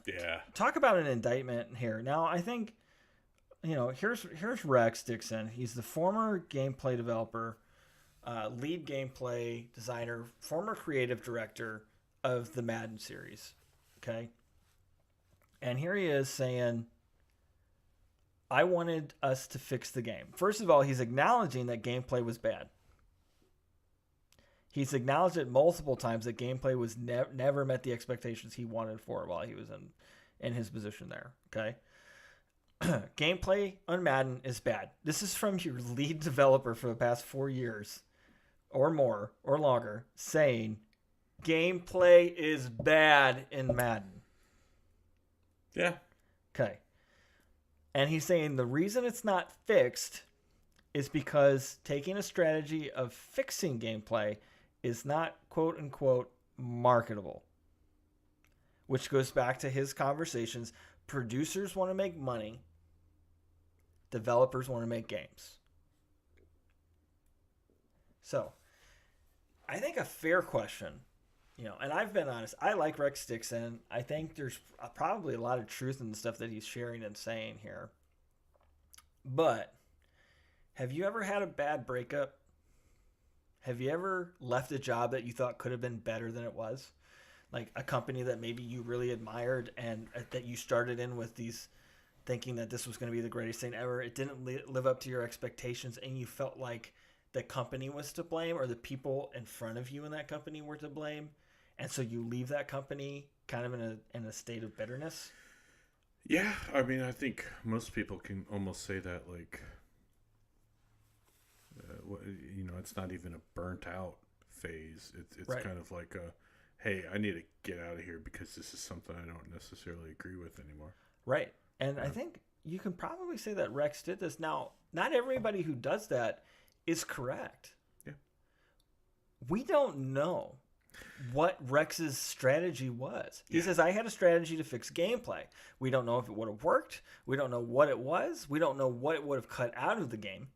yeah. Talk about an indictment here. Now, I think, here's Rex Dixon. He's the former gameplay developer, lead gameplay designer, former creative director of the Madden series. Okay? And here he is saying, I wanted us to fix the game. First of all, he's acknowledging that gameplay was bad. He's acknowledged it multiple times that gameplay was never met the expectations he wanted for it while he was in his position there. Okay? Gameplay on Madden is bad. This is from your lead developer for the past 4 years or more or longer saying gameplay is bad in Madden. Yeah. Okay. And he's saying the reason it's not fixed is because taking a strategy of fixing gameplay is not quote unquote marketable. Which goes back to his conversations. Producers want to make money. Developers want to make games. So, I think a fair question, and I've been honest, I like Rex Dixon. I think there's probably a lot of truth in the stuff that he's sharing and saying here. But, have you ever had a bad breakup? Have you ever left a job that you thought could have been better than it was? Like a company that maybe you really admired and that you started in with these thinking that this was going to be the greatest thing ever. It didn't live up to your expectations and you felt like the company was to blame or the people in front of you in that company were to blame. And so you leave that company kind of in a state of bitterness. Yeah. I mean, I think most people can almost say that it's not even a burnt out phase. It's right. Kind of like hey, I need to get out of here because this is something I don't necessarily agree with anymore. Right. And I think you can probably say that Rex did this. Now, not everybody who does that is correct. Yeah. We don't know what Rex's strategy was. He says, I had a strategy to fix gameplay. We don't know if it would have worked. We don't know what it was. We don't know what it would have cut out of the game.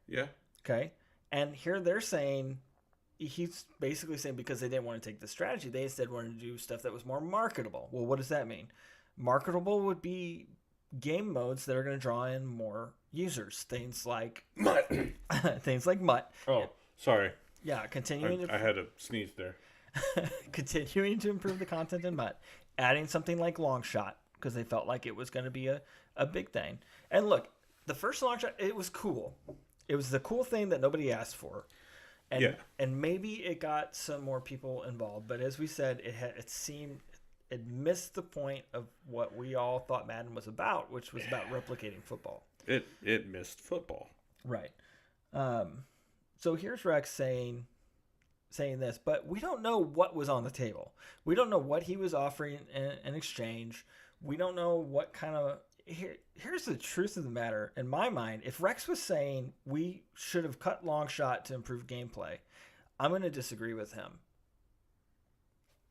Yeah. Okay. And here they're saying, he's basically saying because they didn't want to take the strategy, they instead wanted to do stuff that was more marketable. Well, what does that mean? Marketable would be game modes that are going to draw in more users. Things like MUT. Things like MUT. Oh, sorry. Yeah, I had a sneeze there. Continuing to improve the content in MUT. Adding something like Long Shot because they felt like it was going to be a big thing. And look, the first Long Shot, it was cool. It was the cool thing that nobody asked for. And maybe it got some more people involved. But as we said, it missed the point of what we all thought Madden was about, which was about replicating football. It missed football. Right. So here's Rex saying, saying this, but we don't know what was on the table. We don't know what he was offering in exchange. We don't know what kind of... Here's the truth of the matter. In my mind, if Rex was saying we should have cut long shot to improve gameplay, I'm going to disagree with him.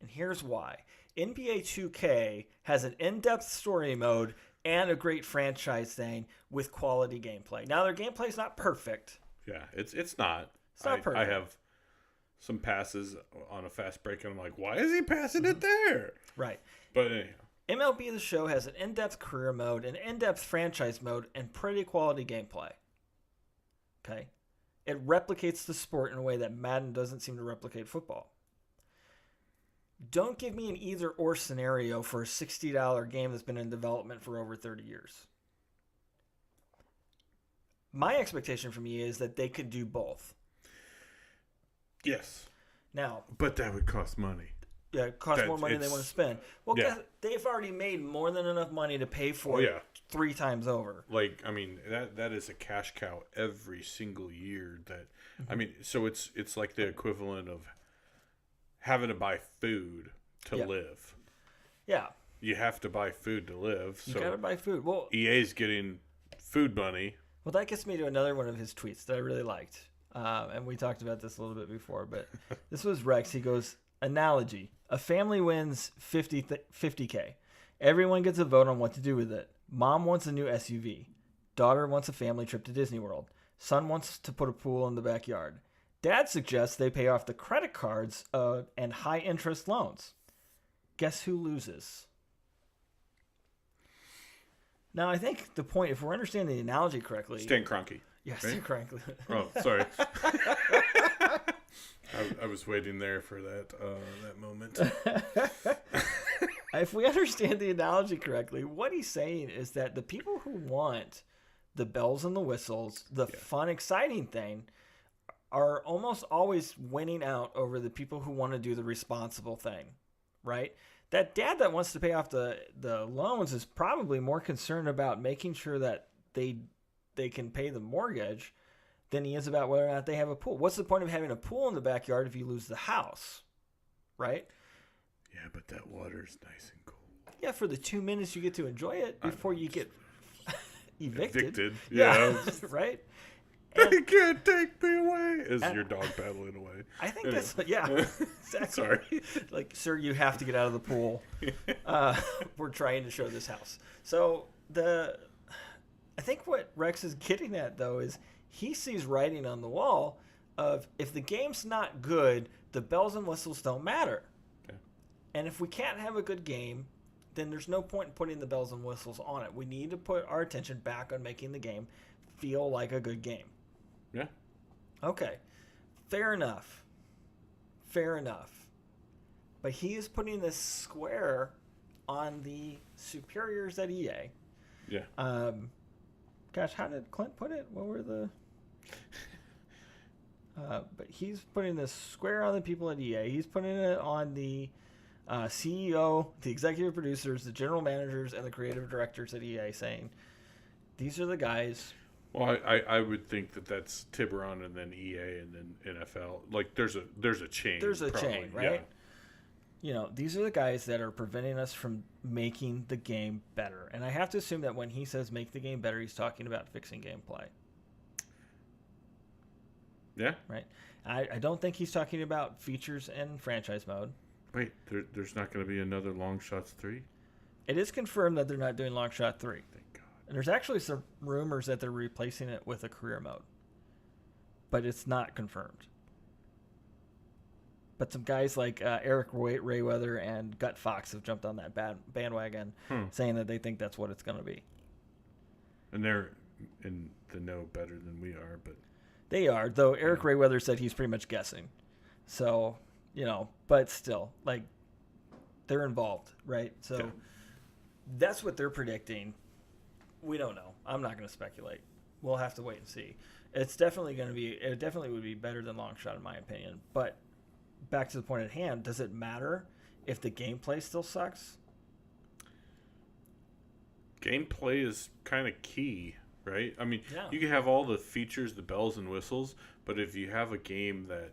And here's why. NBA 2K has an in-depth story mode and a great franchise thing with quality gameplay. Now, their gameplay is not perfect. Yeah, it's not. It's not perfect. I have some passes on a fast break, and I'm like, why is he passing it there? Right. But anyhow. MLB The Show has an in-depth career mode, an in-depth franchise mode, and pretty quality gameplay. Okay? It replicates the sport in a way that Madden doesn't seem to replicate football. Don't give me an either-or scenario for a $60 game that's been in development for over 30 years. My expectation from EA is that they could do both. Yes. Now, but that would cost money. Yeah, it costs more money than they want to spend. Well, yeah. They've already made more than enough money to pay for it 3 times over. Like, I mean, that is a cash cow every single year. That I mean, so it's like the equivalent of having to buy food to live. Yeah. You have to buy food to live. You got to buy food. Well, EA's getting food money. Well, that gets me to another one of his tweets that I really liked. And we talked about this a little bit before, but this was Rex. He goes, analogy. A family wins 50K. Everyone gets a vote on what to do with it. Mom wants a new SUV. Daughter wants a family trip to Disney World. Son wants to put a pool in the backyard. Dad suggests they pay off the credit cards and high-interest loans. Guess who loses? Now, I think the point, if we're understanding the analogy correctly... Stan Kroenke. Yeah, Stan Kroenke. Oh, sorry. I was waiting there for that moment. If we understand the analogy correctly, what he's saying is that the people who want the bells and the whistles, the fun, exciting thing, are almost always winning out over the people who want to do the responsible thing, right? That dad that wants to pay off the loans is probably more concerned about making sure that they can pay the mortgage than he is about whether or not they have a pool. What's the point of having a pool in the backyard if you lose the house, right? Yeah, but that water's nice and cool. Yeah, for the 2 minutes you get to enjoy it before you get evicted. Yeah. Right? They can't take me away. Is your dog paddling away? I think that's, exactly. Sorry. Like, sir, you have to get out of the pool. We're trying to show this house. So I think what Rex is getting at, though, is he sees writing on the wall of if the game's not good, the bells and whistles don't matter. Okay. And if we can't have a good game, then there's no point in putting the bells and whistles on it. We need to put our attention back on making the game feel like a good game. Yeah. Okay. Fair enough. But he is putting this square on the superiors at EA. Yeah. Gosh, how did Clint put it? What were the... but he's putting this square on the people at EA. He's putting it on the CEO, the executive producers, the general managers, and the creative directors at EA, saying, these are the guys... Well, I would think that's Tiburon and then EA and then NFL. Like, there's a chain. There's a chain, right? Yeah. You know, these are the guys that are preventing us from making the game better. And I have to assume that when he says make the game better, he's talking about fixing gameplay. Yeah. Right? I don't think he's talking about features and franchise mode. Wait, there's not going to be another Long Shots 3? It is confirmed that they're not doing Long Shot 3. Thank God. And there's actually some rumors that they're replacing it with a career mode. But it's not confirmed. But some guys like Eric Rayweather and Gut Fox have jumped on that bandwagon, saying that they think that's what it's going to be. And they're in the know better than we are, but... They are, though Eric Rayweather said he's pretty much guessing. So, but still, like, they're involved, right? So that's what they're predicting. We don't know. I'm not going to speculate. We'll have to wait and see. It definitely would be better than Long Shot in my opinion. But back to the point at hand, does it matter if the gameplay still sucks? Gameplay is kind of key, right? I mean, you can have all the features, the bells and whistles, but if you have a game that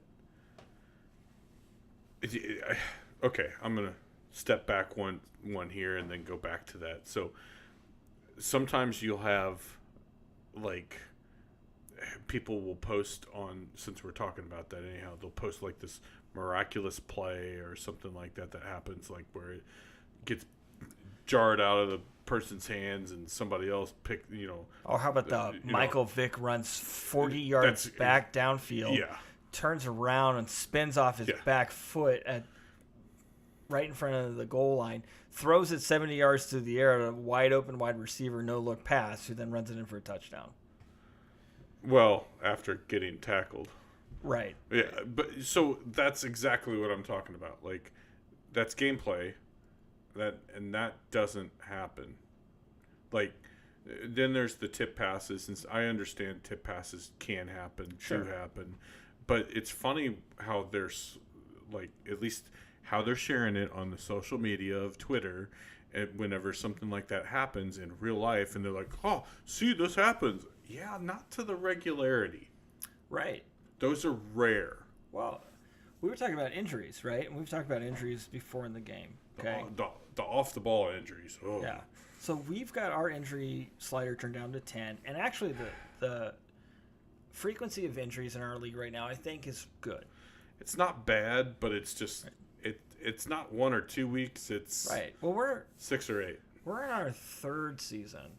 Okay, I'm gonna step back one here and then go back to that. So sometimes you'll have like people will post on, since we're talking about that anyhow, they'll post like this miraculous play or something like that happens, like where it gets jarred out of the person's hands and somebody else Or how about the Michael Vick runs 40 yards back downfield, turns around and spins off his back foot right in front of the goal line, throws it 70 yards through the air at a wide open wide receiver, no look pass, who then runs it in for a touchdown. Well, after getting tackled. Right. Yeah, but so that's exactly what I'm talking about. Like, that's gameplay, that doesn't happen. Like, then there's the tip passes, and I understand tip passes can happen, do happen, but it's funny how there's, like, at least how they're sharing it on the social media of Twitter, and whenever something like that happens in real life, and they're like, oh, see, this happens. Yeah, not to the regularity. Right. Those are rare. Well, we were talking about injuries, right? And we've talked about injuries before in the game. Okay. The off-the-ball injuries. Oh. Yeah. So we've got our injury slider turned down to 10. And actually the frequency of injuries in our league right now, I think, is good. It's not bad, but it's just it's not 1 or 2 weeks. It's right. Well, we're 6 or 8. We're in our third season.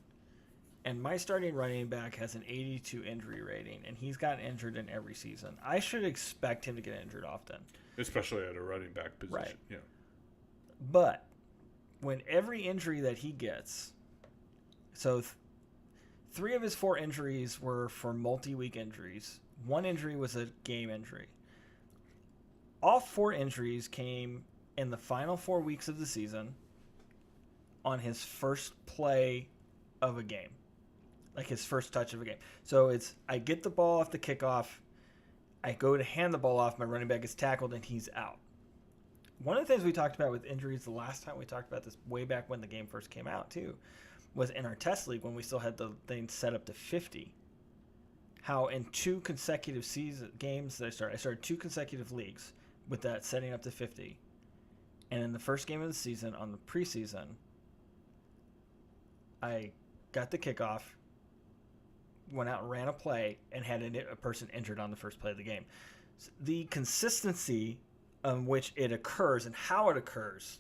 And my starting running back has an 82 injury rating, and he's gotten injured in every season. I should expect him to get injured often. Especially at a running back position. Right. Yeah. But when every injury that he gets, so 3 of his 4 injuries were for multi-week injuries. 1 injury was a game injury. All 4 injuries came in the final 4 weeks of the season on his first play of a game. Like his first touch of a game. So it's, I get the ball off the kickoff, I go to hand the ball off, my running back is tackled, and he's out. One of the things we talked about with injuries the last time we talked about this, way back when the game first came out too, was in our test league when we still had the thing set up to 50. How in 2 consecutive games that I started 2 consecutive leagues with that setting up to 50. And in the first game of the season, on the preseason, I got the kickoff, went out and ran a play, and had a person injured on the first play of the game. So the consistency on which it occurs and how it occurs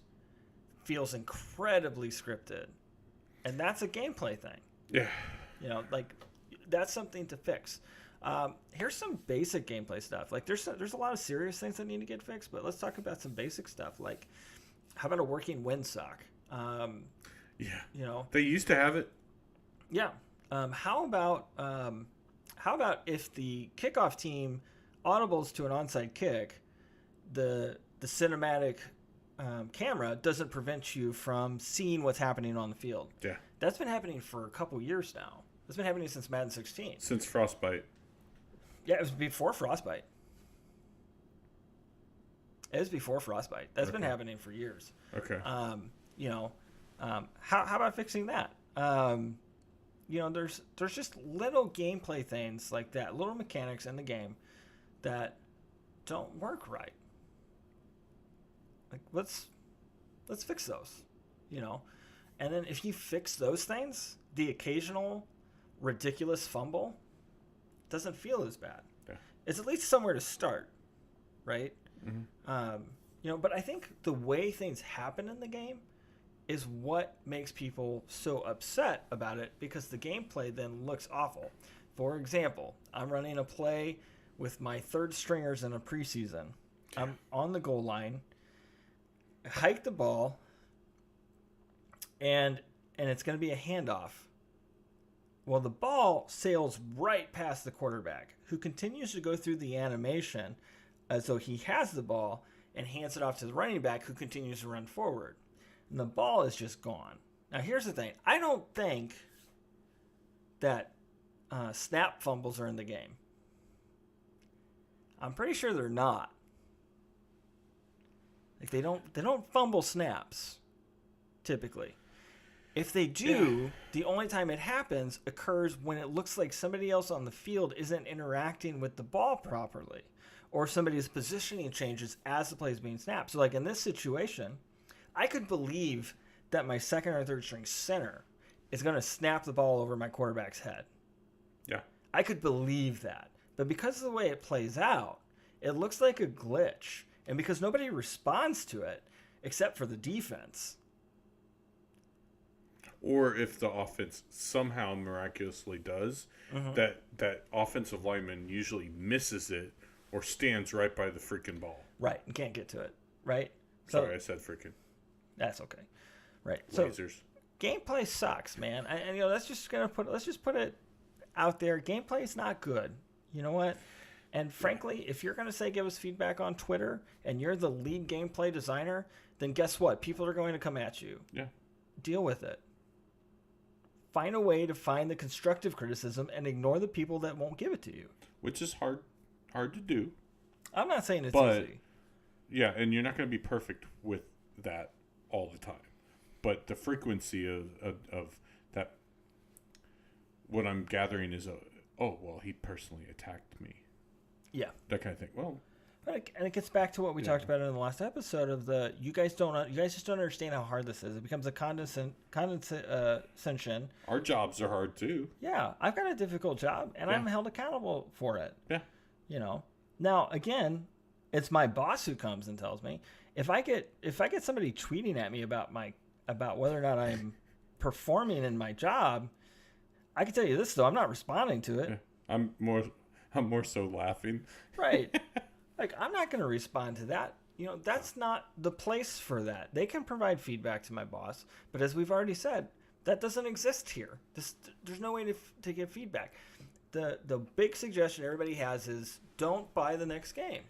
feels incredibly scripted. And that's a gameplay thing. Yeah. Like, that's something to fix. Here's some basic gameplay stuff. Like, there's a lot of serious things that need to get fixed, but let's talk about some basic stuff. Like, how about a working windsock? Yeah. They used to have it. Yeah. How about if the kickoff team audibles to an onside kick, the cinematic camera doesn't prevent you from seeing what's happening on the field. Yeah. That's been happening for a couple years now. It's been happening since Madden 16. Since Frostbite. Yeah, it was before Frostbite. That's been happening for years. Okay. How about fixing that? There's just little gameplay things like that, little mechanics in the game that don't work right. Like, let's fix those, And then if you fix those things, the occasional ridiculous fumble doesn't feel as bad. Yeah. It's at least somewhere to start, right? Mm-hmm. But I think the way things happen in the game is what makes people so upset about it, because the gameplay then looks awful. For example, I'm running a play with my third stringers in a preseason. I'm on the goal line, hike the ball, and it's going to be a handoff. Well, the ball sails right past the quarterback, who continues to go through the animation as though he has the ball and hands it off to the running back, who continues to run forward. And the ball is just gone. Now, here's the thing. I don't think that snap fumbles are in the game. I'm pretty sure they're not. Like, they don't fumble snaps, typically. If they do, the only time it happens occurs when it looks like somebody else on the field isn't interacting with the ball properly, or somebody's positioning changes as the play is being snapped. So, like in this situation, I could believe that my second or third string center is going to snap the ball over my quarterback's head. Yeah. I could believe that. But because of the way it plays out, it looks like a glitch. And because nobody responds to it except for the defense. Or if the offense somehow miraculously does, that offensive lineman usually misses it or stands right by the freaking ball. Right. And can't get to it. Right? Sorry, I said freaking. That's okay. Right. Lasers. So gameplay sucks, man. And let's just put it out there. Gameplay is not good. You know what? And frankly, if you're going to say give us feedback on Twitter and you're the lead gameplay designer, then guess what? People are going to come at you. Yeah. Deal with it. Find a way to find the constructive criticism and ignore the people that won't give it to you. Which is hard to do. I'm not saying it's easy. Yeah, and you're not going to be perfect with that all the time. But the frequency of that, what I'm gathering is, he personally attacked me. Yeah. That kind of thing. Well, and it gets back to what we talked about in the last episode of you guys just don't understand how hard this is. It becomes a condescension. Our jobs are hard too. Yeah, I've got a difficult job, and I'm held accountable for it. Yeah. Now again, it's my boss who comes and tells me if I get somebody tweeting at me about whether or not I'm performing in my job. I can tell you this though, I'm not responding to it. Yeah. I'm more so laughing. Right. Like, I'm not going to respond to that. That's not the place for that. They can provide feedback to my boss, but as we've already said, that doesn't exist here. There's no way to give feedback. The big suggestion everybody has is don't buy the next game.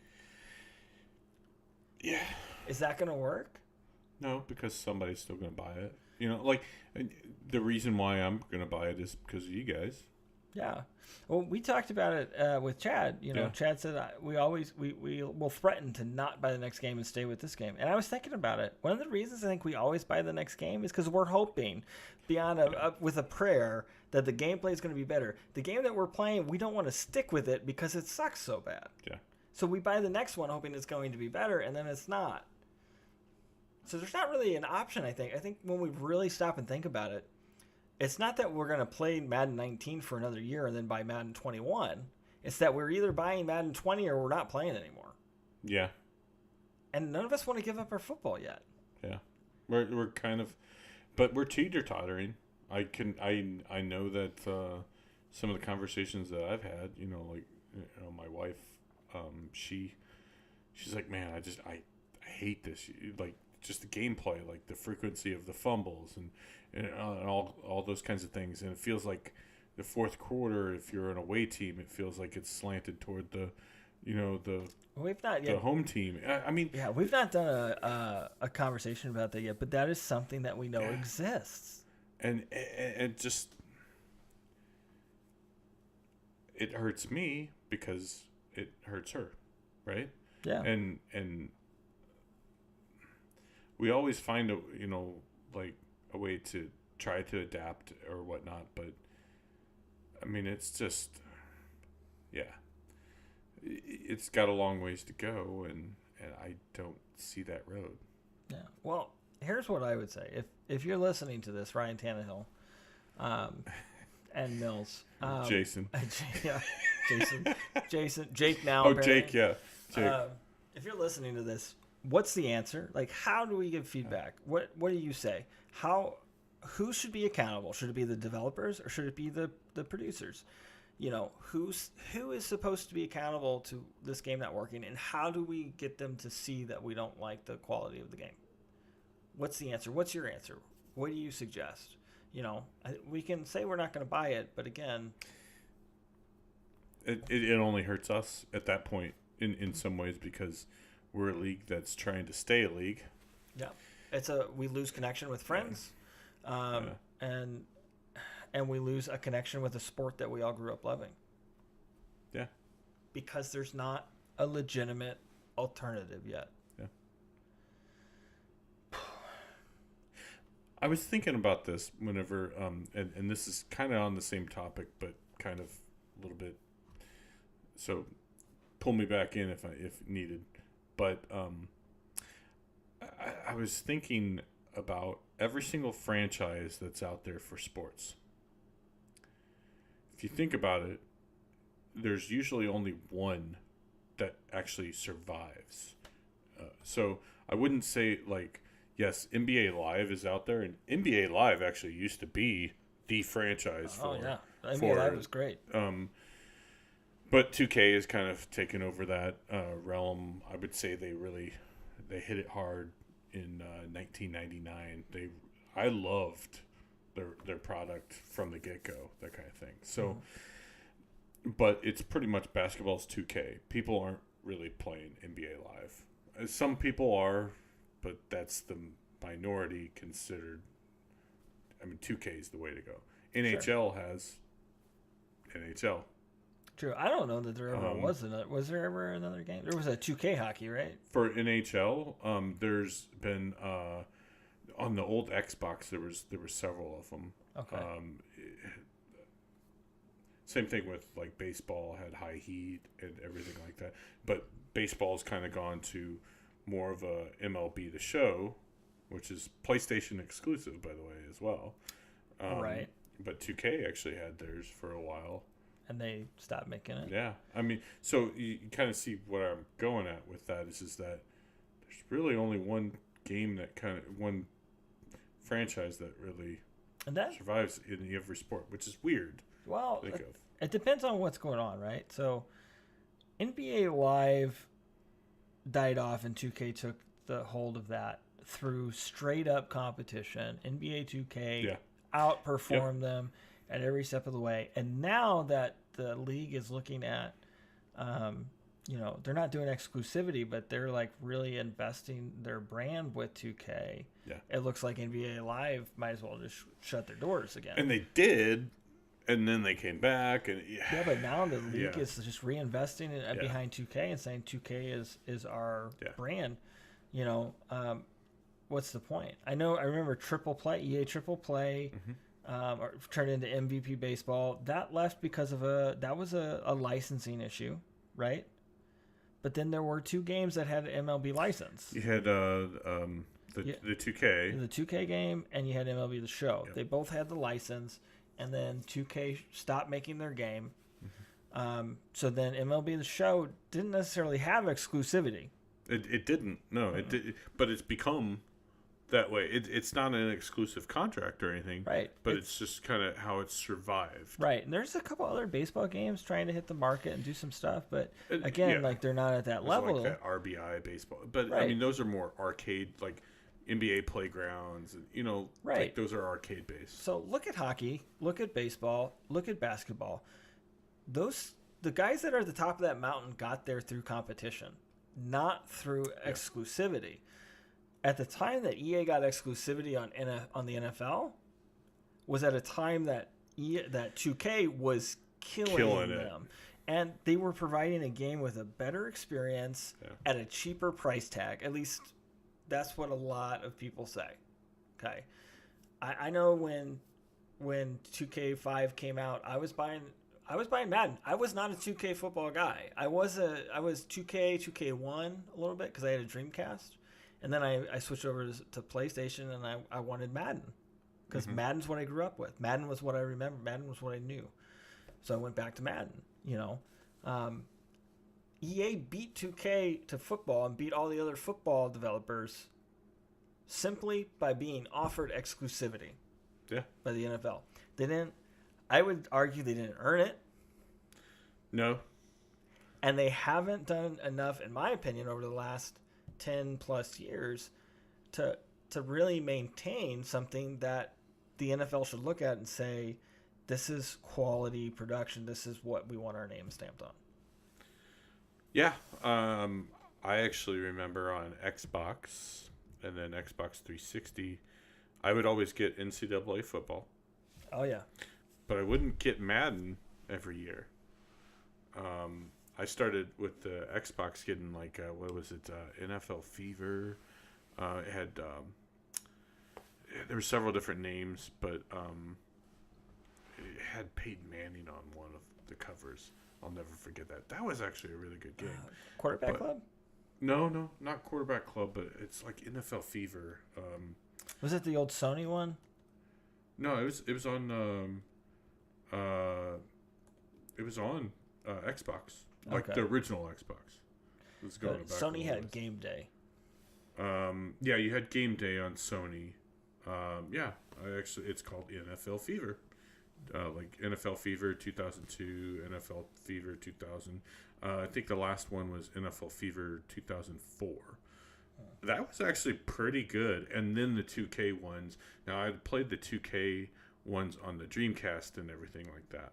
Yeah. Is that going to work? No, because somebody's still going to buy it. The reason why I'm going to buy it is because of you guys. Yeah. Well, we talked about it with Chad. Chad said we will threaten to not buy the next game and stay with this game. And I was thinking about it. One of the reasons I think we always buy the next game is because we're hoping, beyond with a prayer, that the gameplay is going to be better. The game that we're playing, we don't want to stick with it because it sucks so bad. Yeah. So we buy the next one hoping it's going to be better, and then it's not. So there's not really an option, I think. I think when we really stop and think about it, it's not that we're going to play Madden 19 for another year and then buy Madden 21. It's that we're either buying Madden 20 or we're not playing anymore. Yeah. And none of us want to give up our football yet. Yeah. We're kind of, but we're teeter-tottering. I know that some of the conversations that I've had, my wife, she's like, man, I hate this. Like, just the gameplay, like the frequency of the fumbles and all those kinds of things. And it feels like the fourth quarter, if you're an away team, it feels like it's slanted toward the we've not the yet home team. I mean, yeah, we've not done a conversation about that yet, but that is something that we know exists. And just it hurts me because it hurts her, right? Yeah. And we always find a way to try to adapt or whatnot, but I mean, it's just, it's got a long ways to go, and I don't see that road. Yeah. Well, here's what I would say: if you're listening to this, Ryan Tannehill, and Mills, Jason, Jake now. Oh, apparently. Jake, yeah, Jake. If you're listening to this, what's the answer? Like, how do we give feedback? What do you say? Who should be accountable? Should it be the developers or should it be the producers? Who is supposed to be accountable to this game not working, and how do we get them to see that we don't like the quality of the game? What's the answer? What's your answer? What do you suggest? We can say we're not going to buy it, but again, it only hurts us at that point in some ways, because we're a league that's trying to stay a league. Yeah, we lose connection with friends, and we lose a connection with a sport that we all grew up loving. Yeah, because there's not a legitimate alternative yet. Yeah. I was thinking about this whenever, and this is kind of on the same topic, but kind of a little bit. So, pull me back in if needed. But I was thinking about every single franchise that's out there for sports. If you think about it, there's usually only one that actually survives. So I wouldn't say, like, yes, NBA Live is out there, and NBA Live actually used to be the franchise Oh, for. yeah. NBA Live was great. But 2K has kind of taken over that realm. I would say they hit it hard in 1999. I loved their product from the get-go, that kind of thing. So, but it's pretty much basketball's 2K. People aren't really playing NBA Live. Some people are, but that's the minority considered. I mean, 2K is the way to go. NHL has NHL. True. I don't know that there ever was another. Was there ever another game? There was a 2K hockey, right? For NHL, there's been on the old Xbox. There was several of them. Okay. Same thing with like baseball had High Heat and everything like that. But baseball's kind of gone to more of a MLB The Show, which is PlayStation exclusive, by the way, as well. Right. But 2K actually had theirs for a while. And they stopped making it. Yeah. I mean, so you kind of see what I'm going at with that is that there's really only one game one franchise that really survives in every sport, which is weird. Well, to think of. It depends on what's going on, right? So NBA Live died off and 2K took the hold of that through straight up competition. NBA 2K outperformed them at every step of the way. And now that the league is looking at, they're not doing exclusivity, but they're like really investing their brand with 2K. Yeah. It looks like NBA Live might as well just shut their doors again. And they did, and then they came back. And but now the league is just reinvesting behind 2K and saying 2K is our brand. What's the point? I remember Triple Play, EA Triple Play. Turned into MVP Baseball. That left because of that was a licensing issue, right? But then there were two games that had an MLB license. You had the 2K. The 2K game, and you had MLB The Show. Yep. They both had the license, and then 2K stopped making their game. So then MLB The Show didn't necessarily have exclusivity. It didn't. No, it did. But it's become that way. It's not an exclusive contract or anything, right? But it's just kind of how it's survived, right? And there's a couple other baseball games trying to hit the market and do some stuff, but again, like they're not at that level. Like that RBI baseball, but right. I mean, those are more arcade, like NBA playgrounds, and right? Like those are arcade based. So look at hockey, look at baseball, look at basketball. The guys that are at the top of that mountain got there through competition, not through exclusivity. At the time that EA got exclusivity on the NFL, was at a time that 2K was killing them, and they were providing a game with a better experience at a cheaper price tag. At least that's what a lot of people say. Okay, I know when 2K5 came out, I was buying Madden. I was not a 2K football guy. I was 2K, 2K1 a little bit because I had a Dreamcast. And then I switched over to PlayStation, and I wanted Madden because Madden's what I grew up with. Madden was what I remember. Madden was what I knew. So I went back to Madden. EA beat 2K to football and beat all the other football developers simply by being offered exclusivity by the NFL. They didn't. I would argue they didn't earn it. No. And they haven't done enough, in my opinion, over the last 10 plus years to really maintain something that the NFL should look at and say, this is quality production. This is what we want our name stamped on. Yeah. I actually remember on Xbox and then Xbox 360, I would always get NCAA football. Oh, yeah. But I wouldn't get Madden every year. I started with the Xbox getting like NFL Fever. It had there were several different names, but it had Peyton Manning on one of the covers. I'll never forget that. That was actually a really good game. Quarterback But- Club? No, not Quarterback Club, but it's like NFL Fever. Was it the old Sony one? No, it was on Xbox, like Okay. the original Xbox. It was going back a Sony little had ways. Game Day. Yeah, you had Game Day on Sony. Yeah, it's called NFL Fever, like NFL Fever 2002, NFL Fever 2000. I think the last one was NFL Fever 2004. That was actually pretty good. And then the 2K ones. Now I played the 2K ones on the Dreamcast and everything like that,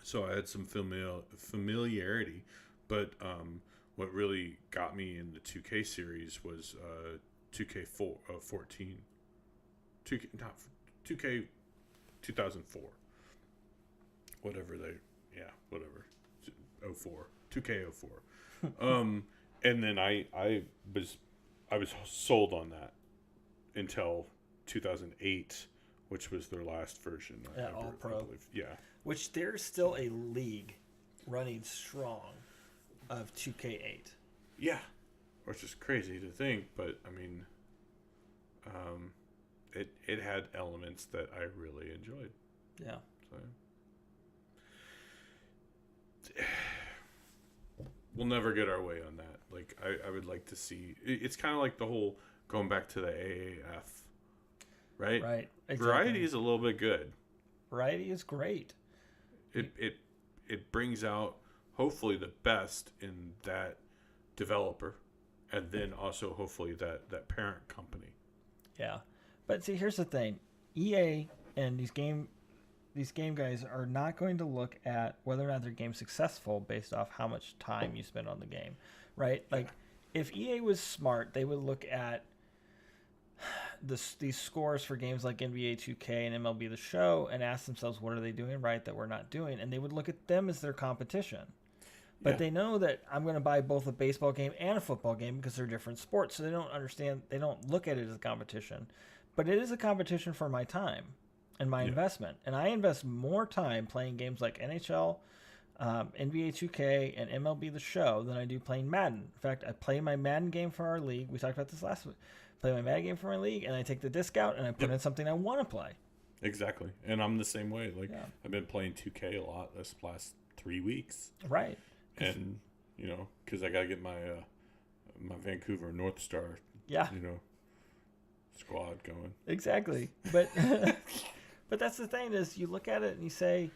so I had some familiarity. But what really got me in the 2K series was 2K14. 2K 2004. Whatever 04. 2K04. And then I was sold on that until 2008, which was their last version. Yeah, I All Pro. believe. Yeah. Which there's still a league running strong of 2K8. Yeah. Which is crazy to think, but I mean, it had elements that I really enjoyed. Yeah. So. We'll never get our way on that. Like, I would like to see. It's kind of like the whole going back to the AAF, right? Right. Exactly. Variety is a little bit good. Variety is great. It brings out hopefully the best in that developer, and then also hopefully that parent company. Yeah. But see, here's the thing. EA and these game guys are not going to look at whether or not their game's successful based off how much time you spend on the game, right? Like, if EA was smart, they would look at these scores for games like NBA 2K and MLB The Show and ask themselves, what are they doing right that we're not doing? And they would look at them as their competition. But they know that I'm going to buy both a baseball game and a football game because they're different sports. So they don't look at it as a competition. But it is a competition for my time and my investment. And I invest more time playing games like NHL, NBA 2K, and MLB The Show than I do playing Madden. In fact, I play my Madden game for our league. We talked about this last week. Play my Madden game for my league, and I take the disc out and I put in something I want to play. Exactly. And I'm the same way. Like, I've been playing 2K a lot this last 3 weeks. Right. And, because I got to get my my Vancouver North Star, squad going. Exactly. But but that's the thing is you look at it and you say,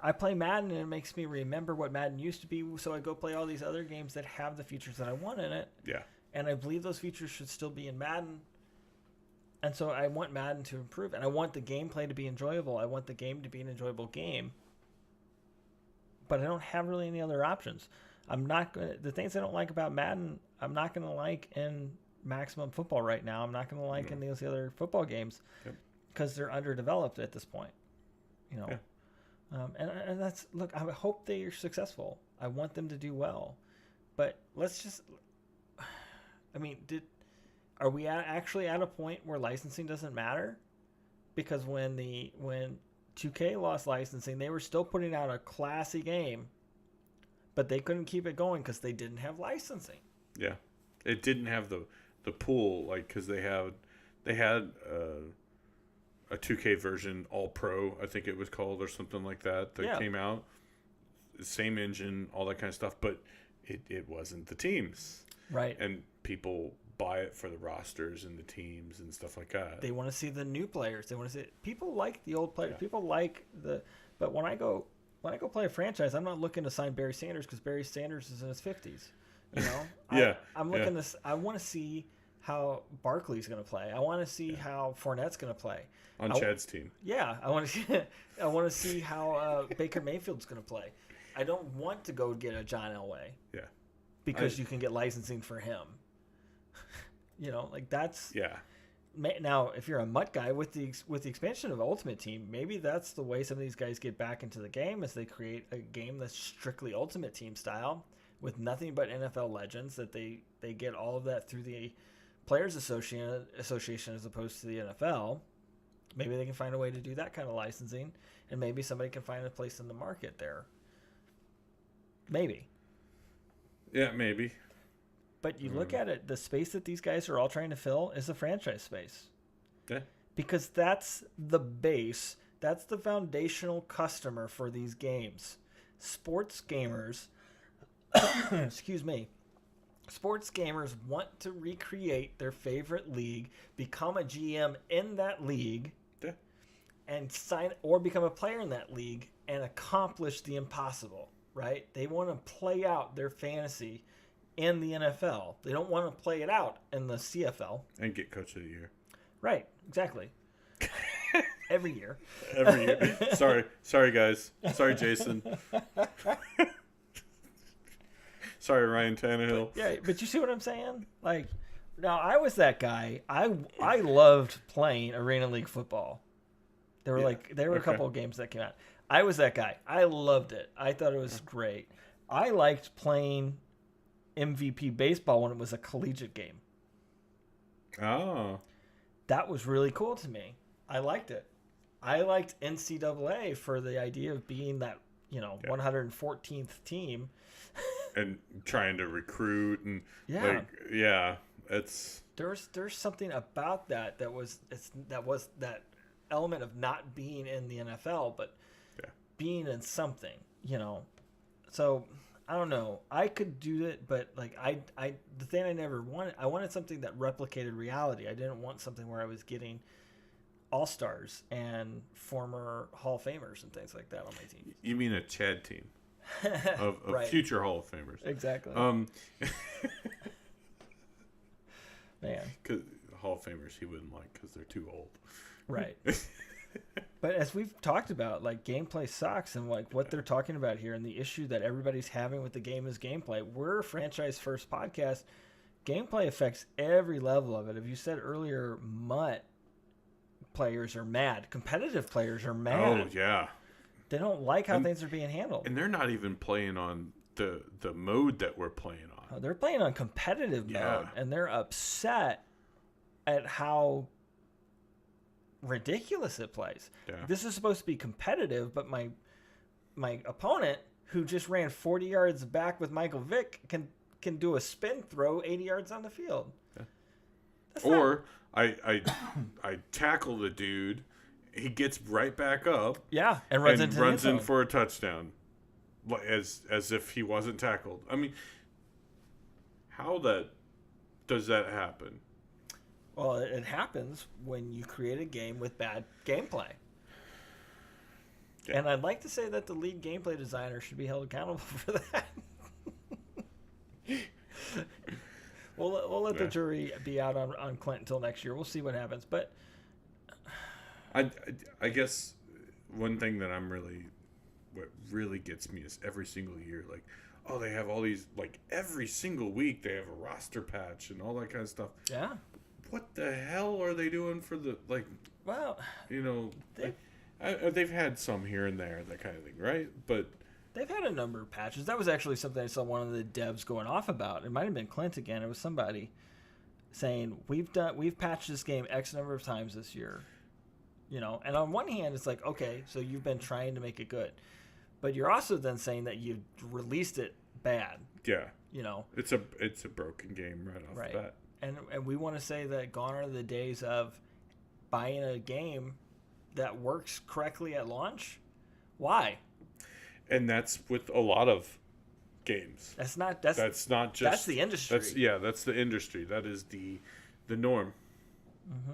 I play Madden and it makes me remember what Madden used to be, so I go play all these other games that have the features that I want in it. Yeah. And I believe those features should still be in Madden. And so I want Madden to improve, and I want the gameplay to be enjoyable. I want the game to be an enjoyable game. But I don't have really any other options. The things I don't like about Madden, I'm not going to like in Maximum Football right now. I'm not going to like in those other football games because they're underdeveloped at this point. Yeah. And that's, look, I hope they are successful. I want them to do well. But let's just, I mean, are we actually at a point where licensing doesn't matter? Because when 2K lost licensing, they were still putting out a classy game, but they couldn't keep it going because they didn't have licensing. Yeah, it didn't have the pool, like, because they had a 2K version, All Pro, I think it was called, or something like that came out. Same engine, all that kind of stuff, but it wasn't the teams. Right. And people buy it for the rosters and the teams and stuff like that. They want to see the new players. They want to see people like the old players. Yeah. People like but when I go play a franchise, I'm not looking to sign Barry Sanders because Barry Sanders is in his 50s. I'm looking to. I want to see how Barkley's going to play. I want to see how Fournette's going to play on Chad's team. Yeah, I want to see how Baker Mayfield's going to play. I don't want to go get a John Elway. Yeah. Because you can get licensing for him. That's... Yeah. Now, if you're a MUT guy, with the expansion of Ultimate Team, maybe that's the way some of these guys get back into the game, is they create a game that's strictly Ultimate Team style with nothing but NFL legends, that they get all of that through the Players Association as opposed to the NFL. Maybe they can find a way to do that kind of licensing, and maybe somebody can find a place in the market there. Maybe. Yeah, maybe. But you look at it, the space that these guys are all trying to fill is the franchise space. Yeah. Because that's the base, that's the foundational customer for these games. Sports gamers, excuse me, sports gamers want to recreate their favorite league, become a GM in that league, Yeah. and sign or become a player in that league and accomplish the impossible, right? They want to play out their fantasy in the NFL. They don't want to play it out in the CFL. And get coach of the year. Right, exactly. Every year. Every year. Sorry, guys. Sorry, Jason. Sorry, Ryan Tannehill. Yeah, but you see what I'm saying? Like, now I was that guy. I loved playing Arena League football. There were a couple of games that came out. I was that guy. I loved it. I thought it was great. I liked playing MVP baseball when it was a collegiate game. Oh. That was really cool to me. I liked it. I liked NCAA for the idea of being that, 114th team. And trying to recruit and it's there's something about that was that element of not being in the NFL, but being in something, So I don't know. I could do it, but like the thing I never wanted, I wanted something that replicated reality. I didn't want something where I was getting all-stars and former Hall of Famers and things like that on my team. You mean a Chad team of Right. future Hall of Famers? Exactly. Man. Because Hall of Famers he wouldn't like because they're too old. Right. But as we've talked about, like, gameplay sucks, and like what they're talking about here and the issue that everybody's having with the game is gameplay. We're a franchise first podcast. Gameplay affects every level of it. If you said earlier, MUT players are mad. Competitive players are mad. Oh yeah. They don't like how things are being handled. And they're not even playing on the mode that we're playing on. They're playing on competitive mode, and they're upset at how ridiculous it plays. Yeah. This is supposed to be competitive, but my opponent, who just ran 40 yards back with Michael Vick, can do a spin throw 80 yards on the field. Yeah. Or I tackle the dude, he gets right back up. Yeah, and runs in for a touchdown, as if he wasn't tackled. I mean, how does that happen? Well, it happens when you create a game with bad gameplay. Yeah. And I'd like to say that the lead gameplay designer should be held accountable for that. We'll let the jury be out on Clint until next year. We'll see what happens. But I guess one thing that what really gets me is every single year, like, oh, they have all these, like, every single week they have a roster patch and all that kind of stuff. Yeah. What the hell are they doing for the, like, well, they've had some here and there, that kind of thing, right? But they've had a number of patches. That was actually something I saw one of the devs going off about. It might have been Clint again. It was somebody saying, we've patched this game X number of times this year. And on one hand, it's like, okay, so you've been trying to make it good. But you're also then saying that you released it bad. Yeah. It's a broken game right off the bat. And we want to say that gone are the days of buying a game that works correctly at launch. Why? And that's with a lot of games. That's not just that's the industry. That's the industry. That is the norm. Mm-hmm.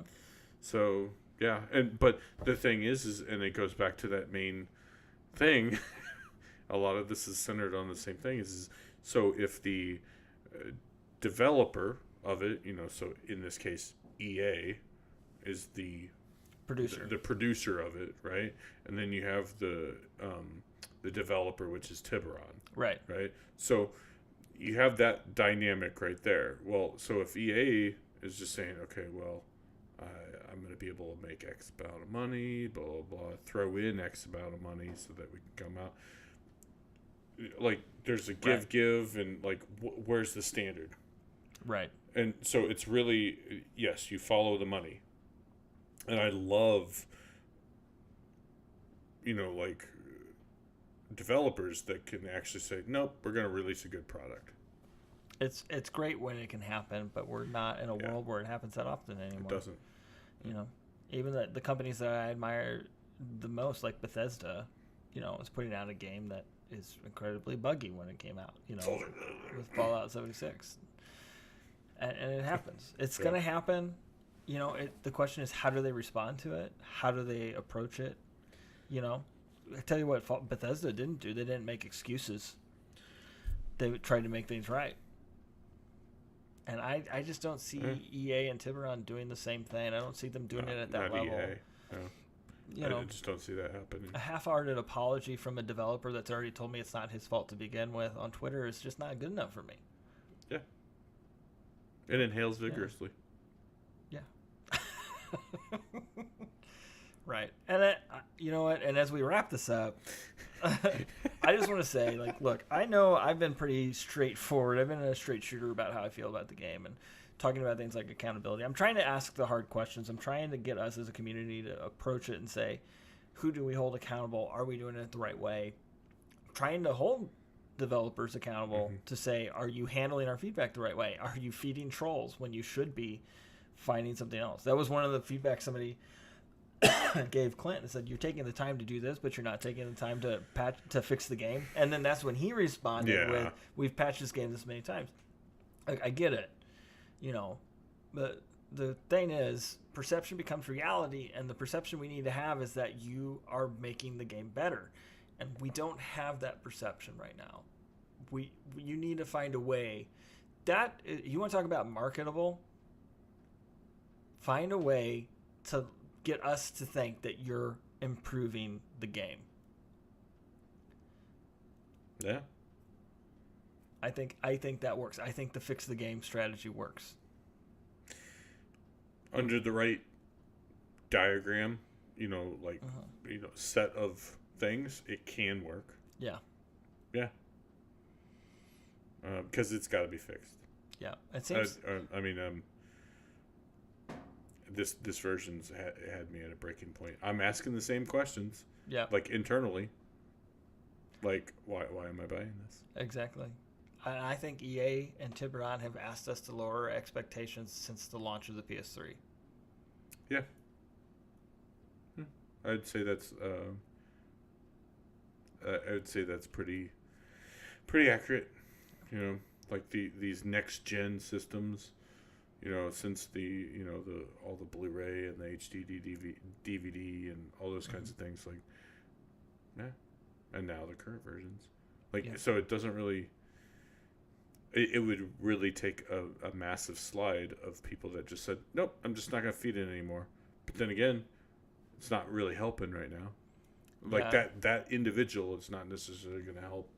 So yeah, but the thing is and it goes back to that main thing. A lot of this is centered on the same thing. So if the developer of it, so in this case EA is the producer of it, right? And then you have the developer, which is Tiburon, right? So you have that dynamic right there. Well, so if EA is just saying, okay, well, I'm going to be able to make X amount of money, blah blah blah, throw in X amount of money so that we can come out. Like, there's a give, and like, where's the standard? Right. And so it's really, yes, you follow the money. And I love, like, developers that can actually say, nope, we're going to release a good product. It's great when it can happen, but we're not in a world where it happens that often anymore. It doesn't. You know, even the companies that I admire the most, like Bethesda, you know, is putting out a game that is incredibly buggy when it came out. You know, with Fallout 76, and it happens. It's gonna happen. You know, the question is, how do they respond to it? How do they approach it? You know, I tell you what, Bethesda didn't do. They didn't make excuses. They tried to make things right. And I just don't see EA and Tiburon doing the same thing. I don't see them doing it at that level. EA. No. You know, I just don't see that happening. A half-hearted apology from a developer that's already told me it's not his fault to begin with on Twitter is just not good enough for me. Yeah. It inhales vigorously. Yeah. Right. And you know what? And as we wrap this up, I just want to say, like, look, I know I've been pretty straightforward. I've been a straight shooter about how I feel about the game and talking about things like accountability. I'm trying to ask the hard questions. I'm trying to get us as a community to approach it and say, who do we hold accountable? Are we doing it the right way? I'm trying to hold developers accountable to say, are you handling our feedback the right way? Are you feeding trolls when you should be finding something else? That was one of the feedback somebody gave Clint and said, you're taking the time to do this, but you're not taking the time to fix the game. And then that's when he responded with, we've patched this game this many times. Like, I get it, you know, but the thing is, perception becomes reality, and the perception we need to have is that you are making the game better, and we don't have that perception right now. You need to find a way that you want to talk about marketable. Find a way to get us to think that you're improving the game. Yeah. I think that works. I think the fix the game strategy works. Under the right diagram, you know, like you know, set of things, it can work. Yeah. Yeah. Because it's got to be fixed. Yeah, it seems. I mean, this version's had me at a breaking point. I'm asking the same questions. Yeah. Like internally. Like, why am I buying this? Exactly. I think EA and Tiburon have asked us to lower our expectations since the launch of the PS3. Yeah. I'd say that's pretty accurate. You know, like these next gen systems, you know, since all the Blu-ray and the HD DVD and all those kinds of things, like, yeah, and now the current versions, like, so it doesn't really. It would really take a massive slide of people that just said, nope, I'm just not going to feed it anymore. But then again, it's not really helping right now. Like that individual is not necessarily going to help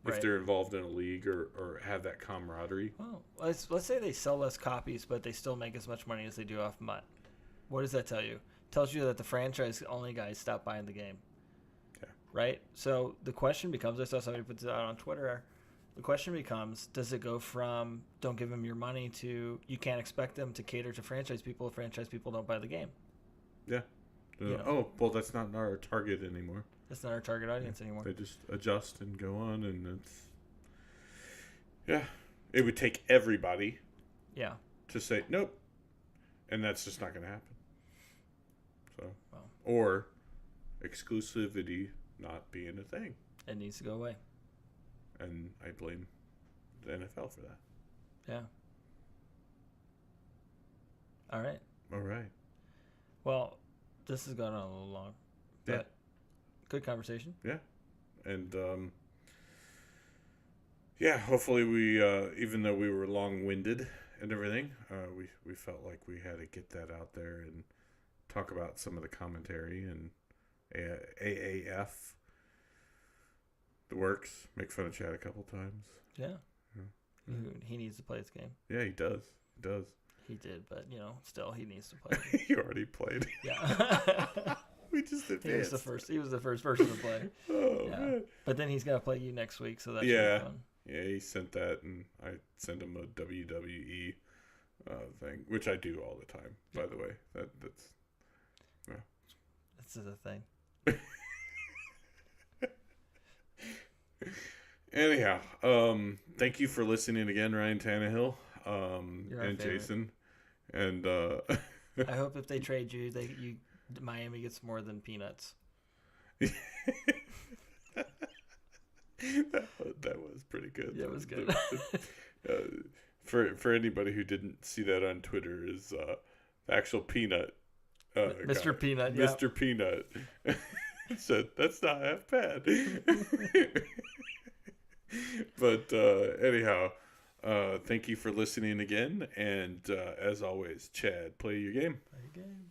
if they're involved in a league or have that camaraderie. Well, let's say they sell less copies, but they still make as much money as they do off MUT. What does that tell you? It tells you that the franchise only guys stop buying the game. Yeah. Right? So the question becomes, I saw somebody put it out on Twitter, the question becomes, does it go from don't give them your money to you can't expect them to cater to franchise people if franchise people don't buy the game? Yeah. Oh, well, that's not our target anymore. That's not our target audience anymore. They just adjust and go on, and it's... Yeah. It would take everybody to say, nope. And that's just not going to happen. So, or exclusivity not being a thing. It needs to go away. And I blame the NFL for that. Yeah. All right. All right. Well, this has gone on a little long. But good conversation. Yeah. And, hopefully we, even though we were long-winded and everything, we felt like we had to get that out there and talk about some of the commentary and AAF. The works. Make fun of Chad a couple times. Yeah. He needs to play this game. Yeah, he does. He did, but, still, he needs to play. He already played. Yeah. We just advanced. He was the first person to play. Oh, man. But then he's going to play you next week, so that should be fun. Yeah, he sent that, and I sent him a WWE thing, which I do all the time, by the way. That's... Yeah. This is a thing. Anyhow, thank you for listening again, Ryan Tannehill, You're our and favorite. Jason, and I hope if they trade you, Miami gets more than peanuts. that was pretty good. Yeah, it was good. For anybody who didn't see that on Twitter, is the actual Peanut, Mr. guy, Peanut, yeah. Mr. Peanut, said that's not half bad. But anyhow, thank you for listening again, and as always, Chad, play your game. Play your game.